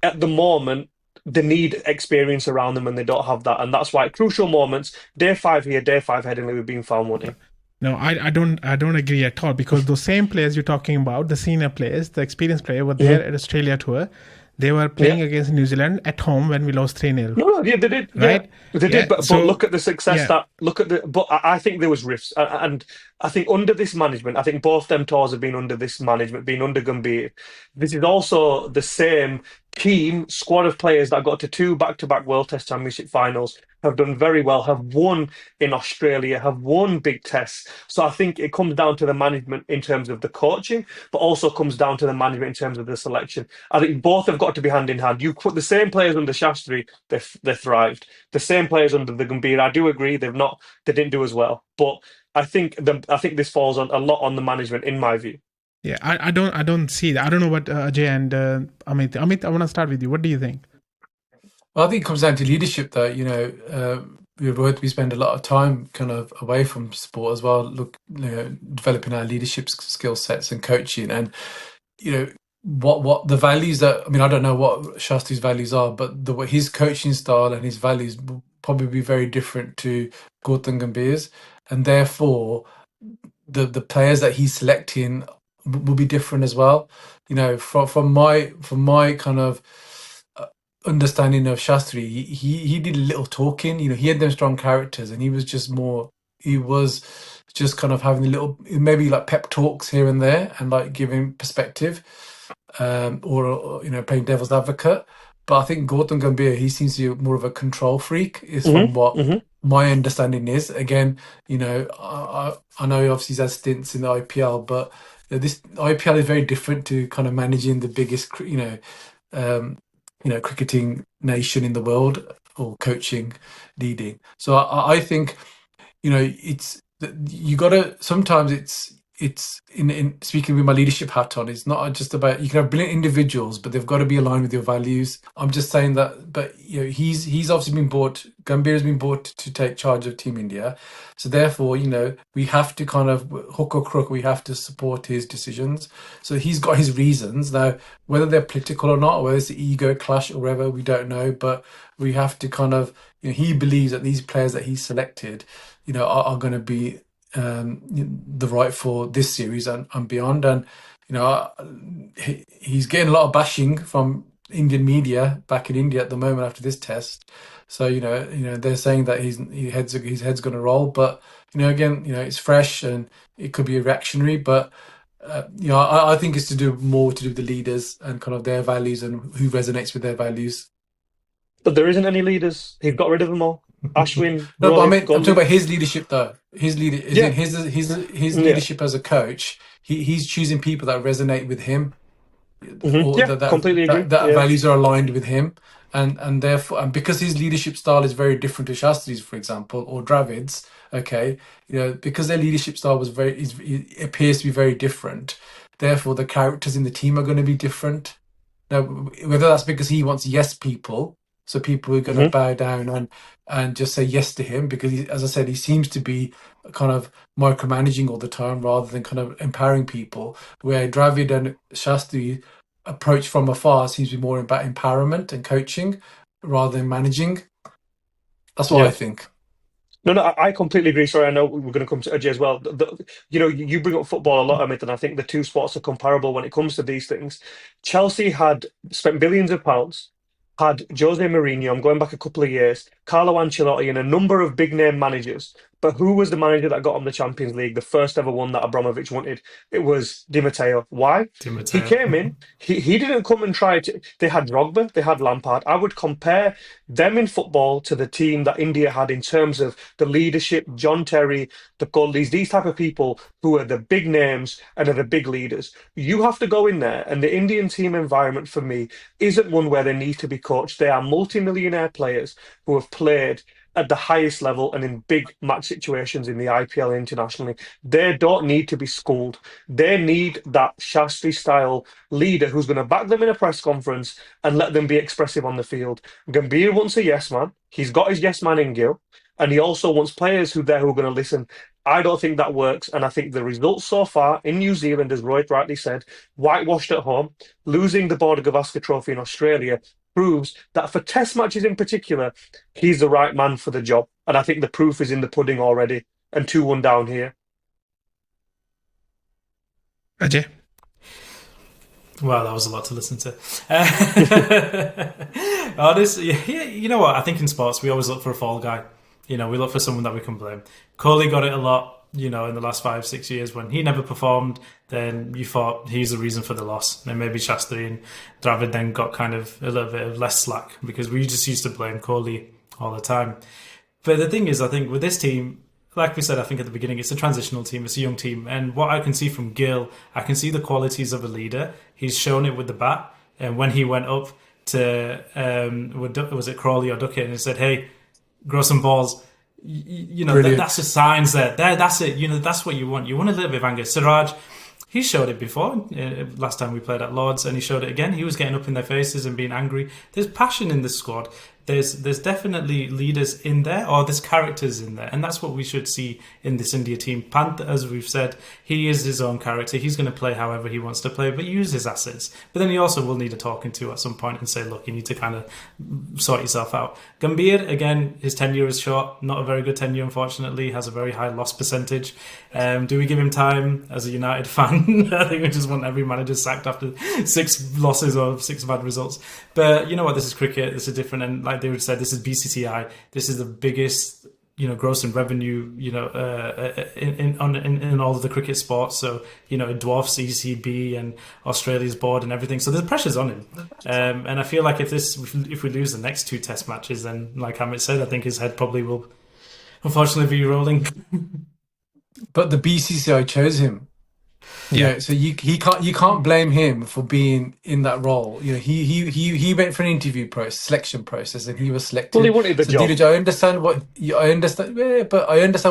at the moment, they need experience around them and they don't have that. And that's why at crucial moments, day 5 here, day 5 Headingley, we've been found wanting.
No, I don't agree at all, because those same players you're talking about, the senior players, the experienced players, were there at Australia tour. They were playing against New Zealand at home when we lost 3-0.
No, they did.
Right?
Yeah, they did. But look at the success but I think there was rifts. And I think under this management, I think both them tours have been under this management, been under Gambhir. This is also the same team, squad of players that got to 2 back-to-back World Test Championship finals, have done very well, have won in Australia, have won big tests. So I think it comes down to the management in terms of the coaching, but also comes down to the management in terms of the selection. I think both have got to be hand in hand. You put the same players under Shastri, they thrived. The same players under the Gambhir, I do agree, they didn't do as well. But I think this falls on a lot on the management, in my view.
Yeah, I don't see that. I don't know what Ajay and Amit. I want to start with you. What do you think?
Well, I think it comes down to leadership, though. We spend a lot of time kind of away from sport as well, developing our leadership skill sets and coaching, and what the values that, I don't know what Shastri's values are, but his coaching style and his values will probably be very different to Gautam Gambhir's, and therefore the players that he's selecting will be different as well. From my kind of understanding of Shastri, he did a little talking. He had them strong characters, and he was just kind of having a little, maybe like pep talks here and there, and like giving perspective, or playing devil's advocate. But I think Gautam Gambhir, he seems to be more of a control freak, is from what my understanding is. Again, I know obviously he's had stints in the IPL, but this IPL is very different to kind of managing the biggest, cricketing nation in the world, or coaching, leading. So I think, it's you got to, sometimes it's it's in speaking with my leadership hat on, it's not just about, you can have brilliant individuals, but they've got to be aligned with your values. I'm just saying that, but he's obviously been bought, Gambhir has been bought to take charge of Team India. So therefore, we have to kind of, hook or crook, we have to support his decisions. So he's got his reasons. Now, whether they're political or not, or whether it's an ego clash or whatever, we don't know. But we have to kind of, he believes that these players that he's selected, are going to be the right for this series and beyond. And he's getting a lot of bashing from Indian media back in India at the moment after this test. So they're saying that his head's going to roll. But again, it's fresh and it could be reactionary. But I think it's to do with the leaders and kind of their values and who resonates with their values.
But there isn't any leaders. He's got rid of them all. Ashwin.
No, but
Rohit,
I'm talking about his leadership though. His leadership as a coach. He's choosing people that resonate with him. Or that
completely agree.
That values are aligned with him, and therefore, and because his leadership style is very different to Shastri's, for example, or Dravid's. Okay, because their leadership style it appears to be very different. Therefore, the characters in the team are going to be different. Now, whether that's because he wants yes people, so people are going to bow down and just say yes to him, because as I said, he seems to be kind of micromanaging all the time rather than kind of empowering people, where Dravid and Shastri approach from afar seems to be more about empowerment and coaching rather than managing. That's what I think.
No, I completely agree. Sorry, I know we're going to come to Ajay as well. You bring up football a lot, Amit, and I think the two sports are comparable when it comes to these things. Chelsea had spent billions of pounds, had Jose Mourinho, I'm going back a couple of years, Carlo Ancelotti, and a number of big-name managers. But who was the manager that got on the Champions League, the first ever one that Abramovich wanted? It was Di Matteo. Why? He came in, he didn't come and try to... They had Drogba, they had Lampard. I would compare them in football to the team that India had in terms of the leadership, John Terry, the Kohlis, these type of people who are the big names and are the big leaders. You have to go in there, and the Indian team environment for me isn't one where they need to be coached. They are multi-millionaire players who have played at the highest level and in big match situations in the IPL internationally. They don't need to be schooled. They need that Shastri-style leader who's going to back them in a press conference and let them be expressive on the field. Gambhir wants a yes man. He's got his yes man in Gill. And he also wants players who are going to listen. I don't think that works. And I think the results so far in New Zealand, as Rohit rightly said, whitewashed at home, losing the Border Gavaskar Trophy in Australia, proves that for test matches in particular, he's the right man for the job. And I think the proof is in the pudding already. And 2-1 down here.
Ajay?
Well, that was a lot to listen to. Honestly, you know what? I think in sports, we always look for a fall guy. We look for someone that we can blame. Crawley got it a lot, in the last 5-6 years. When he never performed, then you thought he's the reason for the loss. And maybe Shastri and Dravid then got kind of a little bit of less slack, because we just used to blame Crawley all the time. But the thing is, I think with this team, like we said, I think at the beginning, it's a transitional team, it's a young team. And what I can see from Gill, I can see the qualities of a leader. He's shown it with the bat. And when he went up to, was it Crawley or Duckett, and he said, hey, grow some balls. That's the signs there. That's it. That's what you want. You want a little bit of anger. Siraj, he showed it before. Last time we played at Lords, and he showed it again. He was getting up in their faces and being angry. There's passion in this squad. There's definitely leaders in there, or there's characters in there, and that's what we should see in this India team. Pant, as we've said, he is his own character. He's going to play however he wants to play, but use his assets. But then he also will need a talking to at some point and say, look, you need to kind of sort yourself out. Gambhir, again, his tenure is short. Not a very good tenure, unfortunately. Has a very high loss percentage. Do we give him time as a United fan? I think we just want every manager sacked after 6 losses or 6 bad results. But you know what? This is cricket. This is different, and like they would say, this is BCCI. This is the biggest, gross in revenue, in all of the cricket sports. So, it dwarfs ECB and Australia's board and everything. So there's pressures on him. And I feel like if we lose the next 2 test matches, then like Amit said, I think his head probably will unfortunately be rolling.
But the BCCI chose him. Yeah, so you can't blame him for being in that role. He went for an interview selection process, and he was selected.
Well, he wanted the job.
Dheeraj, I understand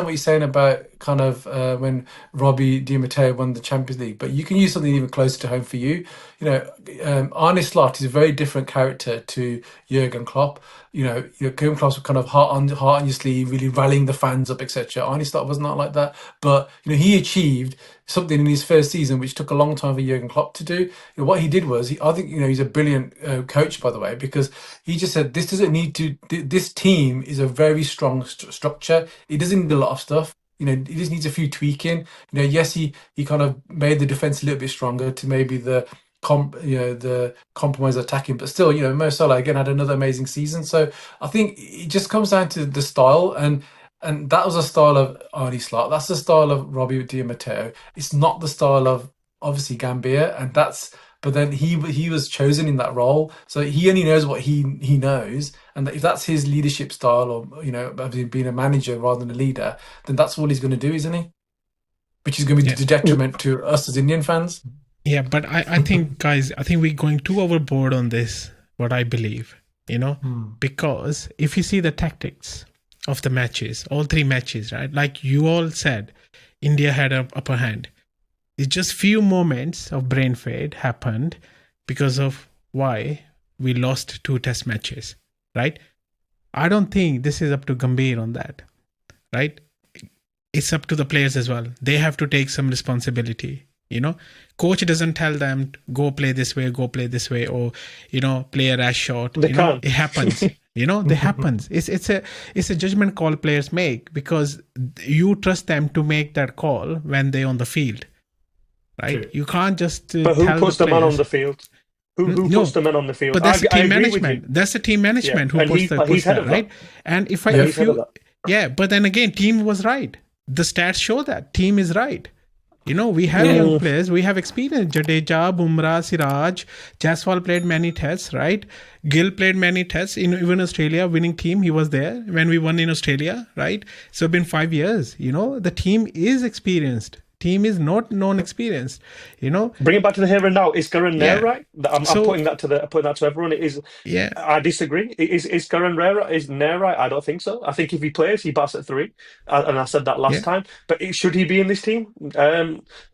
what you're saying about kind of when Robbie Di Matteo won the Champions League, but you can use something even closer to home for you. Arne Slot is a very different character to Jurgen Klopp. Jurgen Klopp's kind of heart on your sleeve, really rallying the fans up, etc. Arne Slot was not like that, but he achieved something in his first season which took a long time for Jurgen Klopp to do. What he did was, I think he's a brilliant coach, by the way, because he just said this doesn't need to. This team is a very strong structure. It doesn't need a lot of stuff. It just needs a few tweaking. Yes, he kind of made the defense a little bit stronger to maybe the compromise attacking, but still, Mo Salah again had another amazing season. So I think it just comes down to the style, and that was a style of Arne Slot. That's the style of Robbie Di Matteo. It's not the style of obviously Gambia, and but then he was chosen in that role, so he only knows what he knows, and if that's his leadership style, or being a manager rather than a leader, then that's all he's going to do, isn't he? Which is going to be the detriment to us as Indian fans.
Yeah, but I think, guys, we're going too overboard on this, what I believe, because if you see the tactics of the matches, all three matches, right? Like you all said, India had an upper hand. It's just few moments of brain fade happened because of why we lost 2 test matches, right? I don't think this is up to Gambhir on that, right? It's up to the players as well. They have to take some responsibility. Coach doesn't tell them go play this way, or play a rash shot.
They can't.
It happens. They happens. It's a judgment call players make because you trust them to make that call when they're on the field, right?
True.
You can't just.
But who puts the man on the field? Who puts the man on the field?
But that's the team management. That's the team management who puts that, right? And but then again, team was right. The stats show that team is right. We have young players. We have experience. Jadeja, Bumrah, Siraj, Jaiswal played many tests, right? Gill played many tests in even Australia, winning team. He was there when we won in Australia, right? So it's been 5 years. The team is experienced. Team is not non-experienced.
Bring it back to the here and now. Is Karan there right? I'm putting that to everyone. It is.
Yeah.
I disagree. Is Karan Nair right? I don't think so. I think if he plays, he bats at 3, and I said that last time. But should he be in this team?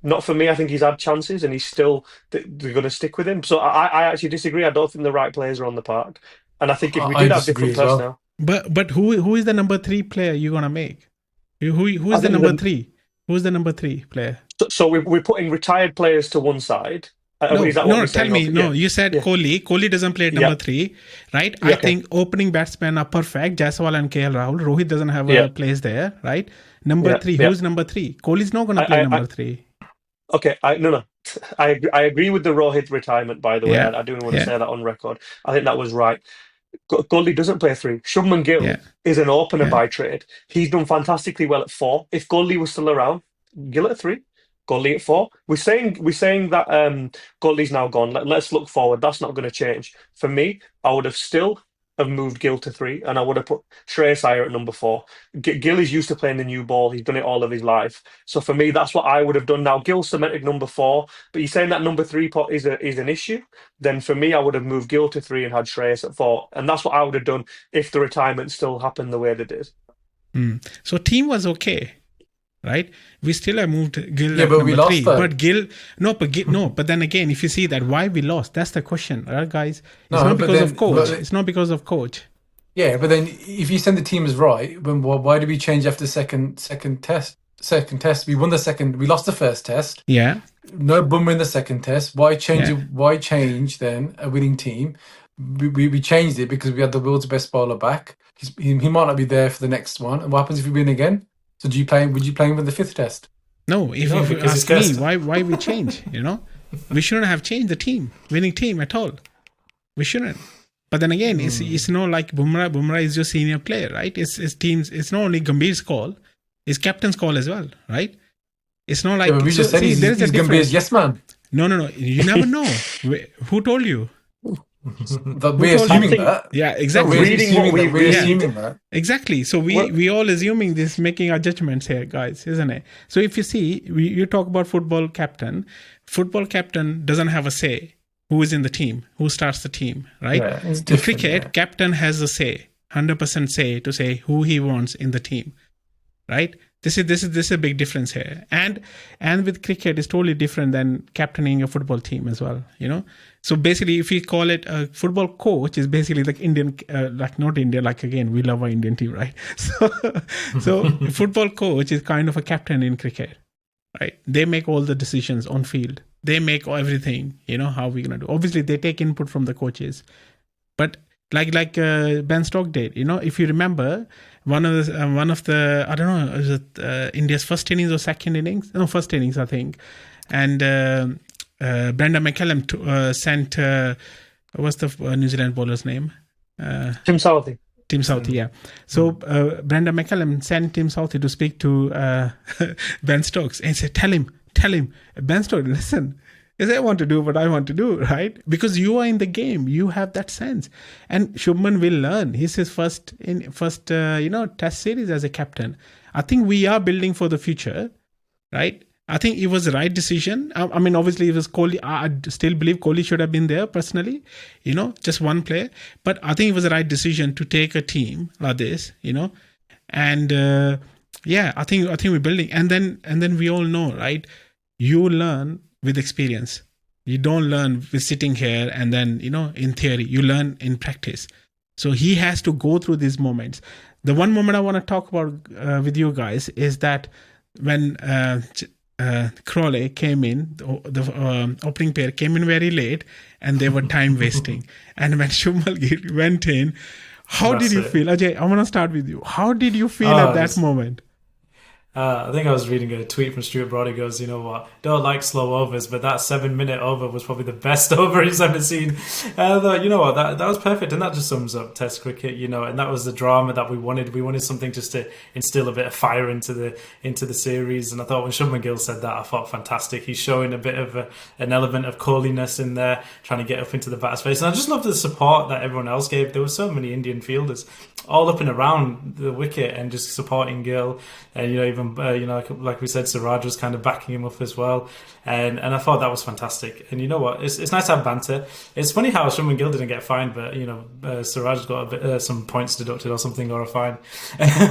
Not for me. I think he's had chances, and he's still. They're going to stick with him. So I actually disagree. I don't think the right players are on the park, and I think if we did have different personnel.
But who is the number 3 player you're gonna make? Who is the number 3? Who's the number 3 player?
So we're putting retired players to one side.
Tell me. No, you said Kohli. Kohli doesn't play at number 3, right? I think opening batsmen are perfect. Jaiswal and KL Rahul. Rohit doesn't have a place there, right? Number 3. Who's number 3? Kohli's not going to play number 3.
Okay, no. I agree with the Rohit retirement, by the way. I do want to say that on record. I think that was right. Kohli doesn't play 3. Shubman Gill is an opener by trade. He's done fantastically well at 4. If Kohli was still around, Gill at 3, Kohli at 4. We're saying that Kohli's now gone. Let's look forward. That's not going to change. For me, I would have still have moved Gill to 3, and I would have put Shreyas Iyer at number 4. Gill is used to playing the new ball. He's done it all of his life. So for me, that's what I would have done. Now, Gill cemented number 4, but you're saying that number 3 pot is an issue. Then for me, I would have moved Gill to 3 and had Shreyas at 4. And that's what I would have done if the retirement still happened the way they did.
So team was okay, right? We still have moved Gill
at
number
we lost
3.
that.
But Gill, but then again, if you see that, why we lost, that's the question, right, guys? It's not because of coach. It's not because of coach.
Yeah, but then if you send the team as right, then why did we change after second test? We won the second. We lost the first test.
Yeah.
No Bumrah in the second test. Why change it? Why change then a winning team? We changed it because we had the world's best bowler back. He might not be there for the next one. And what happens if we win again? So would you play him in the 5th test?
No, if you ask me, why we change? We shouldn't have changed the team, winning team at all. We shouldn't. But then again, it's not like Bumrah. Bumrah is your senior player, right? It's teams. It's not only Gambhir's call; it's captain's call as well, right? It's not like
we just said he's Gambhir's yes man.
No. You never know. Who told you?
We're assuming that.
Yeah, exactly.
We're assuming that.
Exactly. So we all assuming this, making our judgments here, guys, isn't it? So if you see, you talk about football captain. Football captain doesn't have a say. Who is in the team? Who starts the team? Right?
Yeah,
in cricket, captain has a say, 100% say to say who he wants in the team. Right? This is a big difference here, and with cricket, it's totally different than captaining a football team as well. So basically, if you call it a football coach, is basically like Indian, like not India. Like again, we love our Indian team, right? So football coach is kind of a captain in cricket, right? They make all the decisions on field. They make everything. How we're gonna do. Obviously, they take input from the coaches, but like Ben Stokes did. If you remember, one of the I don't know, is it India's first innings or second innings? No, first innings, I think. And Brendan McCallum sent what's the New Zealand bowler's name?
Tim Southey.
Tim Southey, yeah. So Brendan McCallum sent Tim Southey to speak to Ben Stokes and said, "Tell him, Ben Stokes, listen. Because I want to do what I want to do, right? Because you are in the game, you have that sense." And Shubman will learn. He's his first Test series as a captain. I think we are building for the future, right? I think it was the right decision. I mean, obviously, it was Kohli. I still believe Kohli should have been there personally, just one player. But I think it was the right decision to take a team like this, And I think we're building. And then we all know, right? You learn with experience. You don't learn with sitting here and then, in theory. You learn in practice. So he has to go through these moments. The one moment I want to talk about with you guys is that when Crawley came in, the opening pair came in very late and they were time wasting. And when Shumal Gill went in, how did you feel? Ajay, I want to start with you. How did you feel at that moment?
I think I was reading a tweet from Stuart Broad. He goes, "You know what? Don't like slow overs, but that 7-minute over was probably the best over he's ever seen." And I thought, you know what? That was perfect, and that just sums up Test cricket. And that was the drama that we wanted. We wanted something just to instill a bit of fire into the series. And I thought when Shubman Gill said that, I thought fantastic. He's showing a bit of an element of Kohliness in there, trying to get up into the batter's face. And I just loved the support that everyone else gave. There were so many Indian fielders all up and around the wicket and just supporting Gill, and even like we said, Siraj was kind of backing him up as well, and I thought that was fantastic. And you know what, it's nice to have banter. It's funny how Shubman Gill didn't get fined, but Siraj got some points deducted or something, or a fine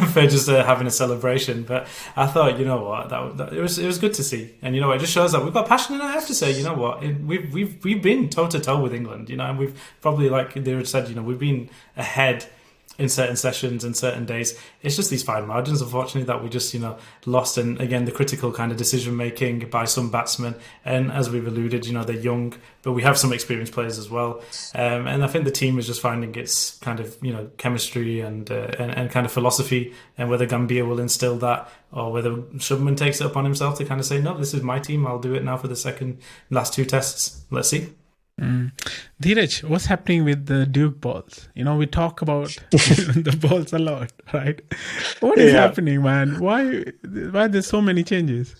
for just having a celebration. But I thought, you know what, that it was good to see, and it just shows that we've got passion. And I have to say, you know what, we've been toe to toe with England, and we've probably, like they said, we've been ahead in certain sessions and certain days. It's just these fine margins, unfortunately, that we just lost. And again, the critical kind of decision making by some batsmen, and as we've alluded, they're young, but we have some experienced players as well, and I think the team is just finding its kind of chemistry and kind of philosophy, and whether Gambhir will instill that, or whether Shubman takes it upon himself to kind of say, no, this is my team, I'll do it now for the last 2 tests. Let's see.
Dheeraj, what's happening with the Duke balls? We talk about the balls a lot, right? What is happening, man? Why there's so many changes?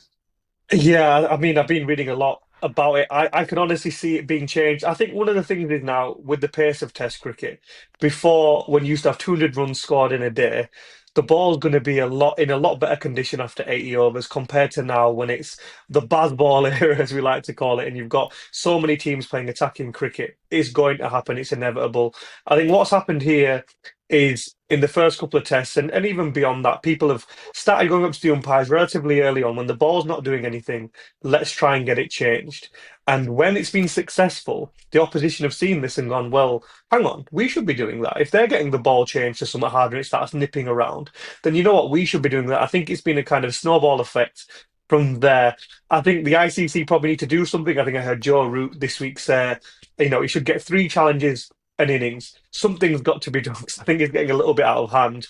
Yeah, I mean, I've been reading a lot about it. I can honestly see it being changed. I think one of the things is now, with the pace of Test cricket, before, when you used to have 200 runs scored in a day, the ball's going to be in a lot better condition after 80 overs compared to now, when it's the Baz ball era, as we like to call it, and you've got so many teams playing attacking cricket. It's going to happen. It's inevitable. I think what's happened here is, in the first couple of tests, and even beyond that, people have started going up to the umpires relatively early on. When the ball's not doing anything, let's try and get it changed. And when it's been successful, the opposition have seen this and gone, well, hang on, we should be doing that. If they're getting the ball changed to something harder and it starts nipping around, then you know what, we should be doing that. I think it's been a kind of snowball effect from there. I think the ICC probably need to do something. I think I heard Joe Root this week say, he should get 3 challenges an innings. Something's got to be done, because I think it's getting a little bit out of hand.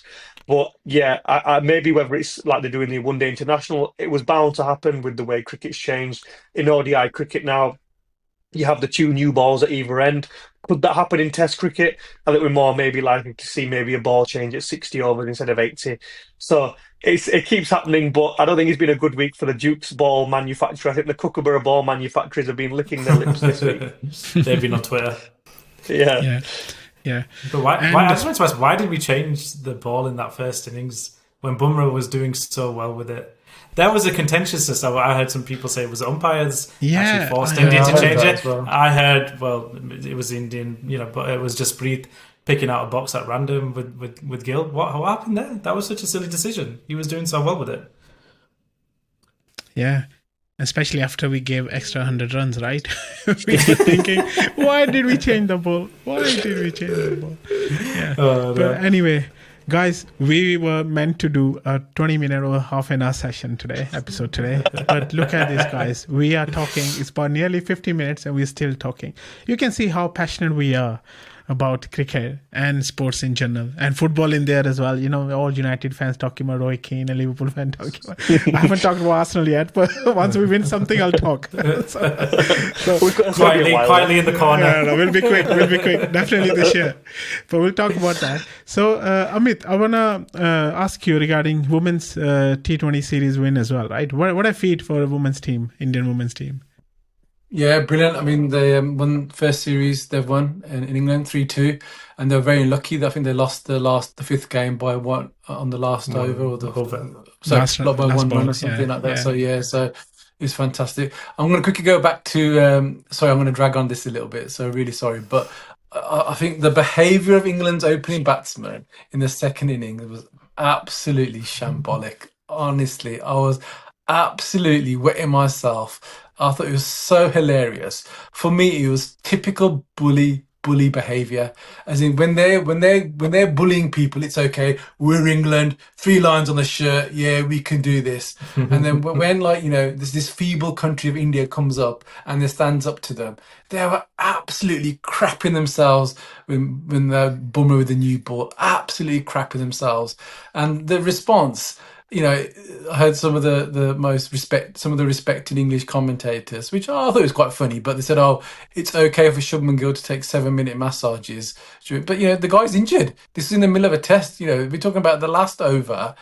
But yeah, I maybe whether it's like they're doing the one-day international, it was bound to happen with the way cricket's changed. In ODI cricket now, you have the 2 new balls at either end. Could that happen in Test cricket? I think we're more maybe likely to see maybe a ball change at 60 overs instead of 80. So it keeps happening, but I don't think it's been a good week for the Duke's ball manufacturer. I think the Kookaburra ball manufacturers have been licking their lips this week.
They've been on Twitter.
Yeah.
But why? I just want to ask, why did we change the ball in that first innings when Bumrah was doing so well with it? There was a contentiousness. I heard some people say it was umpires actually forced India to change it. Well. I heard, it was Indian, but it was just Preet picking out a box at random with Gill. What happened there? That was such a silly decision. He was doing so well with it.
Yeah. Especially after we gave extra 100 runs, right? We were thinking, why did we change the ball? Why did we change the ball? Yeah.
Oh,
But
no.
anyway, guys, we were meant to do a 20-minute or half an hour session today, episode today. But look at this, guys. We are talking, it's about nearly 50 minutes and we're still talking. You can see how passionate we are about cricket and sports in general and football in there as well. You know, all United fans talking about Roy Keane and Liverpool fans talking about. I haven't talked about Arsenal yet, but once we win something, I'll talk.
Quietly in the corner.
Yeah, no, we'll be quick. Definitely this year. But we'll talk about that. So, Amit, I want to ask you regarding women's T20 series win as well, right? What a feat for a women's team, Indian women's team.
Yeah, brilliant. I mean, they won first series they've won in England 3-2, and they're very lucky. I think they lost the fifth game by one on the last over, or not by one run or something like that. Yeah. So it's fantastic. I'm going to quickly go back to. Sorry, I'm going to drag on this a little bit. So really sorry, but I think the behaviour of England's opening batsman in the second innings was absolutely shambolic. Honestly, I was absolutely wetting myself. I thought it was so hilarious. For me, it was typical bully behaviour. As in, when they're bullying people, it's okay. We're England, 3 lines on the shirt. Yeah, we can do this. And then when this feeble country of India comes up and they stands up to them, they were absolutely crapping themselves when they're Bummer with the new ball. Absolutely crapping themselves. And the response. I heard some of the respected English commentators, which I thought was quite funny, but they said, "Oh, it's okay for Shubman Gill to take 7-minute massages," but the guy's injured. This is in the middle of a test. We're talking about the last over,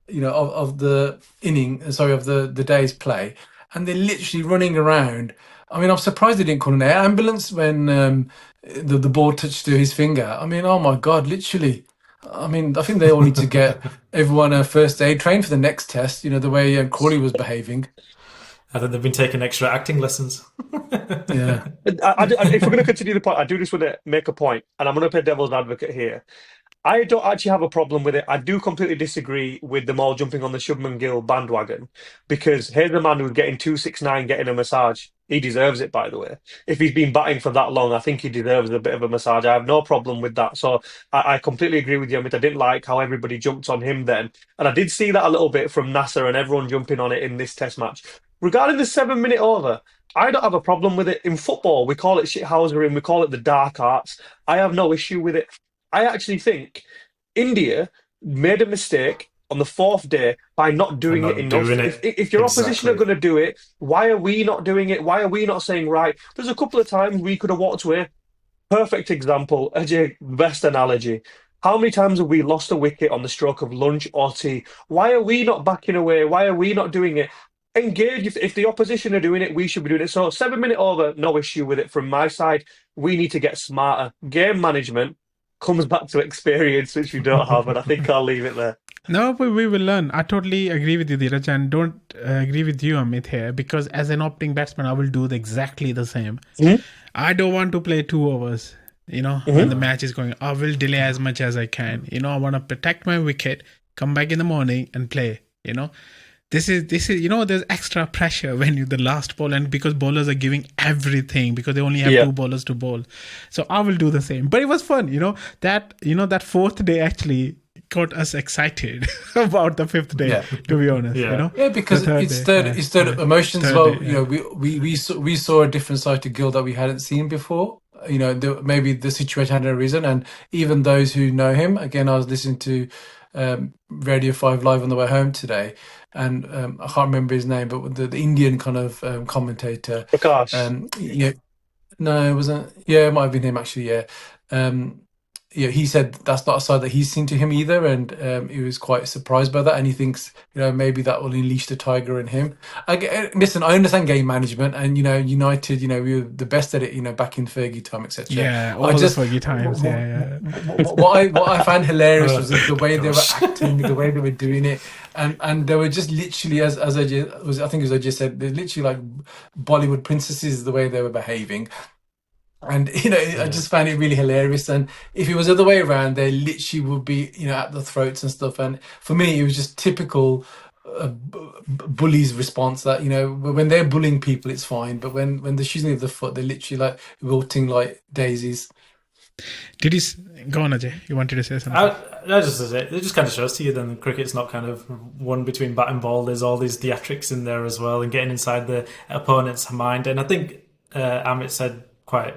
of the the day's play, and they're literally running around. I mean, I'm surprised they didn't call an air ambulance when the ball touched his finger. I mean, oh my God, literally. I mean, I think they all need to get everyone a first aid trained for the next test, the way Crawley was behaving.
I think they've been taking extra acting lessons.
Yeah.
If we're going to continue the point, I do just want to make a point, and I'm going to play devil's advocate here. I don't actually have a problem with it. I do completely disagree with them all jumping on the Shubman Gill bandwagon, because here's a man who's getting 269 getting a massage. He deserves it, by the way. If he's been batting for that long, I think he deserves a bit of a massage. I have no problem with that. So I completely agree with you, Amit. I didn't like how everybody jumped on him then. And I did see that a little bit from Nasser and everyone jumping on it in this test match. Regarding the 7-minute over, I don't have a problem with it. In football, we call it shithousery and we call it the dark arts. I have no issue with it. I actually think India made a mistake on the 4th day by not doing it enough. If your opposition are going to do it, why are we not doing it? Why are we not saying, right, there's a couple of times we could have walked away. Perfect example, Ajay, best analogy. How many times have we lost a wicket on the stroke of lunch or tea? Why are we not backing away? Why are we not doing it? Engage. If the opposition are doing it, we should be doing it. So 7-minute over, no issue with it from my side. We need to get smarter. Game management comes back to experience, which we don't have, and I think I'll leave it there.
No, but we will learn. I totally agree with you, Dheeraj, and don't agree with you, Amit, here, because as an opening batsman, I will do exactly the same. Mm-hmm. I don't want to play 2 overs, when the match is going. I will delay as much as I can. I want to protect my wicket, come back in the morning and play, This is there's extra pressure when you're the last ball, and because bowlers are giving everything because they only have 2 bowlers to bowl. So I will do the same. But it was fun, that 4th day actually got us excited about the 5th day, to be honest.
Yeah, because it stirred emotions as well. We saw a different side to Gill that we hadn't seen before. Maybe the situation hadn't arisen, and even those who know him. Again, I was listening to Radio 5 Live on the way home today, and I can't remember his name, but the Indian kind of commentator.
Prakash.
No, it wasn't. Yeah, it might have been him actually. He said that's not a side that he's seen to him either, and he was quite surprised by that, and he thinks maybe that will unleash the tiger in him. Listen, I understand game management, and United, we were the best at it, back in Fergie time, etc.
Yeah, all the Fergie times.
What I found hilarious was the way they were acting, the way they were doing it, and they were just literally, as I think as I just said, they're literally like Bollywood princesses the way they were behaving. And I just found it really hilarious. And if it was the other way around, they literally would be at the throats and stuff. And for me, it was just typical bully's response. That when they're bullying people, it's fine, but when they're shooting with the foot, they're literally like wilting like daisies.
Did you go on, Ajay? You wanted to say something?
It just kind of shows to you then cricket's not kind of one between bat and ball. There's all these theatrics in there as well, and getting inside the opponent's mind. And I think Amit said quite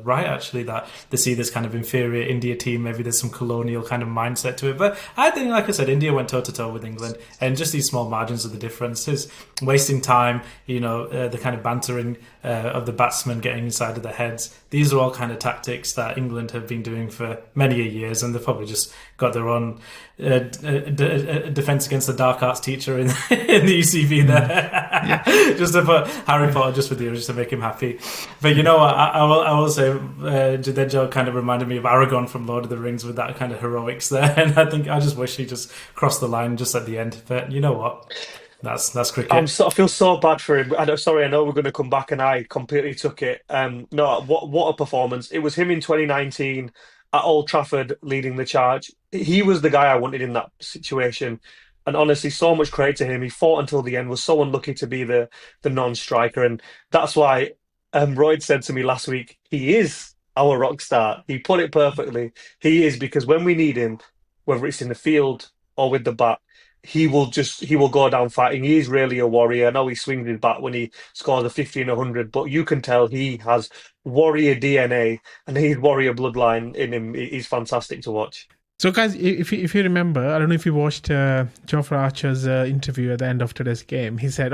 right actually that they see this kind of inferior India team. Maybe there's some colonial kind of mindset to it, but I think, like I said, India went toe to toe with England, and just these small margins of the differences, wasting time, the kind of bantering of the batsmen getting inside of their heads. These are all kind of tactics that England have been doing for many years, and they've probably just got their own defense against the dark arts teacher in the UCV there, just to put Harry Potter just for just to make him happy. But you know what, I will say, Jadeja kind of reminded me of Aragorn from Lord of the Rings with that kind of heroics there, and I just wish he just crossed the line just at the end. But you know what? That's cricket.
I feel so bad for him. I know we're going to come back, and I completely took it. No, what a performance! It was him in 2019 at Old Trafford leading the charge. He was the guy I wanted in that situation, and honestly, so much credit to him. He fought until the end. Was so unlucky to be the non-striker, and that's why Royd said to me last week, he is our rock star. He put it perfectly. He is, because when we need him, whether it's in the field or with the bat, he will go down fighting. He's really a warrior. I know he swings his bat when he scores a 50 and 100, but you can tell he has warrior DNA and his warrior bloodline in him. He's fantastic to watch.
So, guys, if you remember, I don't know if you watched Jofra Archer's interview at the end of today's game. He said,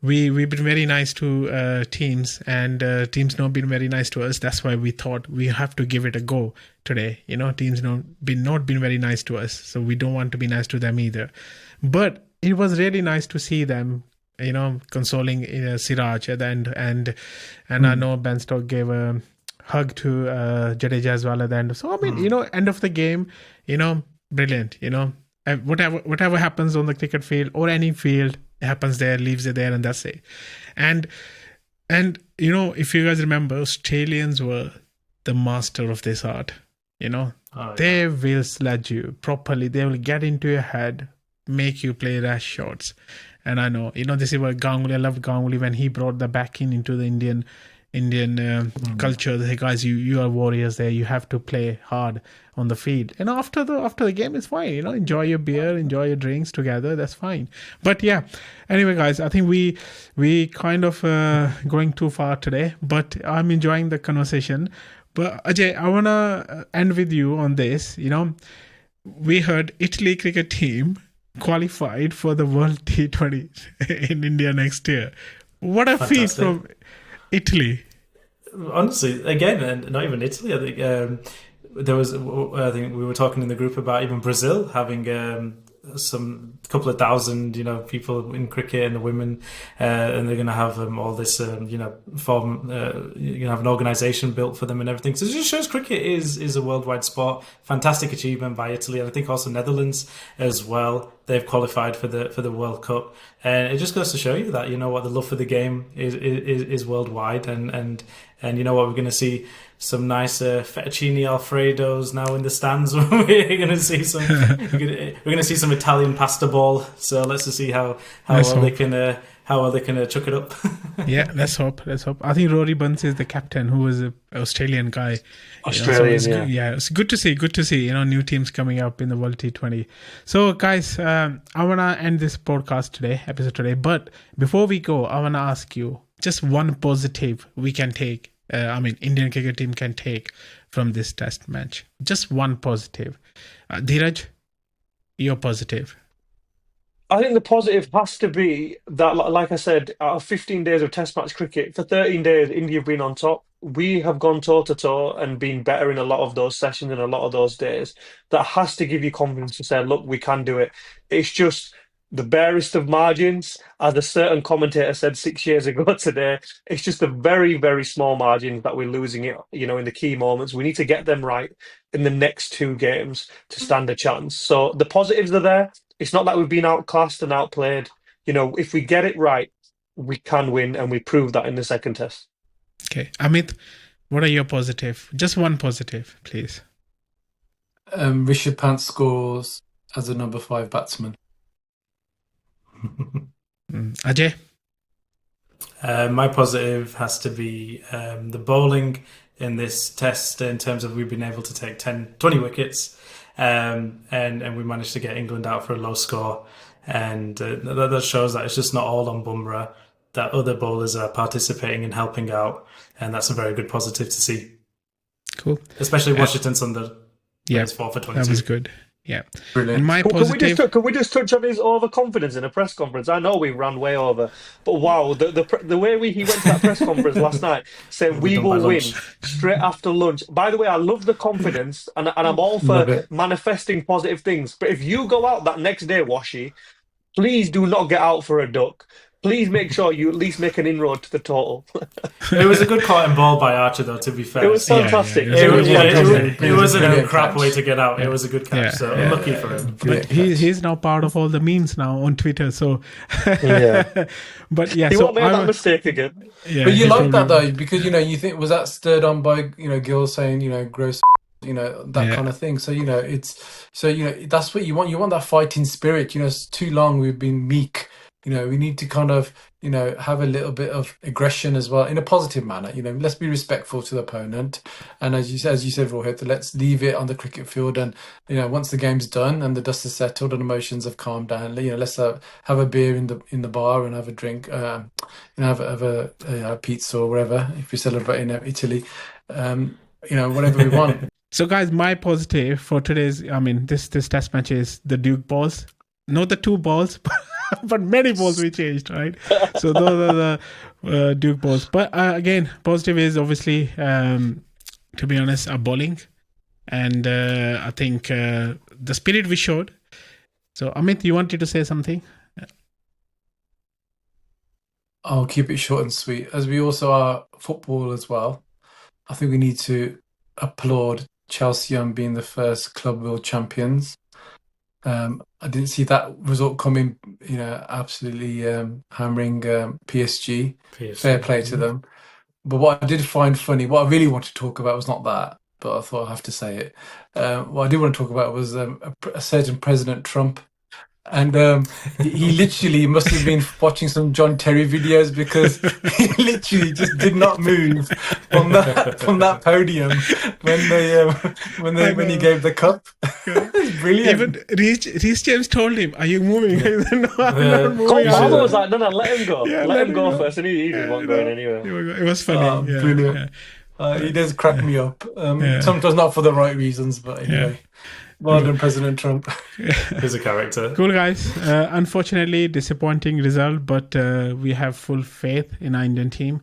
we've been very nice to teams, and teams not been very nice to us. That's why we thought we have to give it a go today. Teams not been very nice to us, so we don't want to be nice to them either. But it was really nice to see them, consoling Siraj at the end, and I know Ben Stokes gave a hug to Jadeja as well at the end. So I mean, end of the game, brilliant. Whatever happens on the cricket field or any field, happens there, leaves it there, and that's it. And if you guys remember, Australians were the master of this art. They will sledge you properly. They will get into your head, make you play rash shots. And I know, this is what Ganguly, I love Ganguly when he brought the backing into the Indian culture. Hey guys, you are warriors there. You have to play hard on the field. And after the game, it's fine. Enjoy your beer, enjoy your drinks together. That's fine. But yeah, anyway, guys, I think we kind of going too far today. But I'm enjoying the conversation. But Ajay, I wanna end with you on this. We heard Italy cricket team qualified for the World T20 in India next year. What a feat from Italy.
Honestly, again, and not even Italy. I think I think we were talking in the group about even Brazil having some couple of thousand, people in cricket and the women, and they're going to have all this, form. You're going to have an organisation built for them and everything. So it just shows cricket is a worldwide sport. Fantastic achievement by Italy, and I think also Netherlands as well. They've qualified for the World Cup, and it just goes to show you that the love for the game is worldwide, and we're going to see some nice fettuccine alfredos now in the stands. We're going to see some Italian pasta ball. So let's just see how well they can chuck it up.
Yeah, let's hope. I think Rory Bunce is the captain, who is an Australian guy.
Australian,
It's good to see. New teams coming up in the World T20. So, guys, I want to end this episode today. But before we go, I want to ask you just one positive we can take. Indian cricket team can take from this test match. Just one positive. Dheeraj, you're positive.
I think the positive has to be that, like I said, out of 15 days of test match cricket, for 13 days, India have been on top. We have gone toe-to-toe and been better in a lot of those sessions and a lot of those days. That has to give you confidence to say, look, we can do it. It's just the barest of margins, as a certain commentator said 6 years ago today. It's just the very, very small margins that we're losing it, in the key moments. We need to get them right in the next two games to stand a chance. So the positives are there. It's not that we've been outclassed and outplayed. If we get it right, we can win, and we proved that in the second test.
Okay. Amit, what are your positive? Just one positive, please.
Rishabh Pant scores as a number 5 batsman.
Ajay?
My positive has to be the bowling in this test in terms of we've been able to take 20 wickets and we managed to get England out for a low score. And that shows that it's just not all on Bumrah, that other bowlers are participating and helping out. And that's a very good positive to see.
Cool.
Especially Washington Sundar.
Yeah,
It's 4 for 22.
that was good. Yeah.
Brilliant.
And my
Can
positive...
we just touch on his overconfidence in a press conference? I know we ran way over, but wow, the way he went to that press conference last night, saying we
done by
will win
lunch.
straight after lunch. By the way, I love the confidence, and I'm all
Love
for
it.
manifesting positive things. But if you go out that next day, Washi, please do not get out for a duck. Please make sure you at least make an inroad to the total.
It was a good caught and ball by Archer, though, to be fair.
It was fantastic.
Yeah,
It wasn't a
Brilliant
crap
catch.
way to get out. It was a good catch,
Yeah,
so
yeah,
lucky for him.
But he's now part of all the memes now on Twitter. So,
Yeah.
but yeah,
He
so
won't make that mistake again.
yeah,
But you
he
like that
probably-
though, because you think, was that stirred on by Gill saying gross, that
Yeah.
kind of thing. So that's what you want. You want that fighting spirit. It's too long we've been meek. We need to kind of have a little bit of aggression as well in a positive manner. Let's be respectful to the opponent, and as you said, Rohit, let's leave it on the cricket field. And once the game's done and the dust has settled and emotions have calmed down, let's have a beer in the bar and have a drink. Have a pizza or whatever if you're celebrating Italy. Whatever we want.
So, guys, my positive for today's, this test match is the Duke balls. Not the 2 balls, but many balls we changed, right? So those are the Duke balls. But again, positive is obviously, to be honest, our bowling. And I think the spirit we showed. So, Amit, you wanted to say something?
I'll keep it short and sweet. As we also are football as well, I think we need to applaud Chelsea on being the first Club World Champions. I didn't see that result coming, absolutely hammering PSG. Fair play to them. But what I did find funny, what I really wanted to talk about was not that, but I thought I'd have to say it. What I did want to talk about was a certain President Trump. And he literally must have been watching some John Terry videos, because he literally just did not move from that podium when he gave the cup. It's brilliant.
Even Reece James told him, "Are you moving?" He said, "No, I'm not moving."
Cole Palmer was like, no, let him go.
Yeah,
let him go first. And he just wasn't going anywhere.
It was funny. Yeah,
brilliant.
yeah.
He does crack me up.
Yeah.
Sometimes not for the right reasons, but anyway. Well done, President Trump.
He's a character.
Cool, guys. Unfortunately, disappointing result, but we have full faith in our Indian team.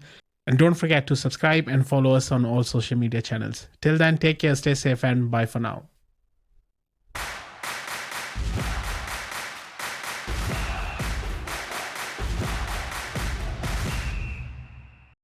And don't forget to subscribe and follow us on all social media channels. Till then, take care, stay safe, and bye for now.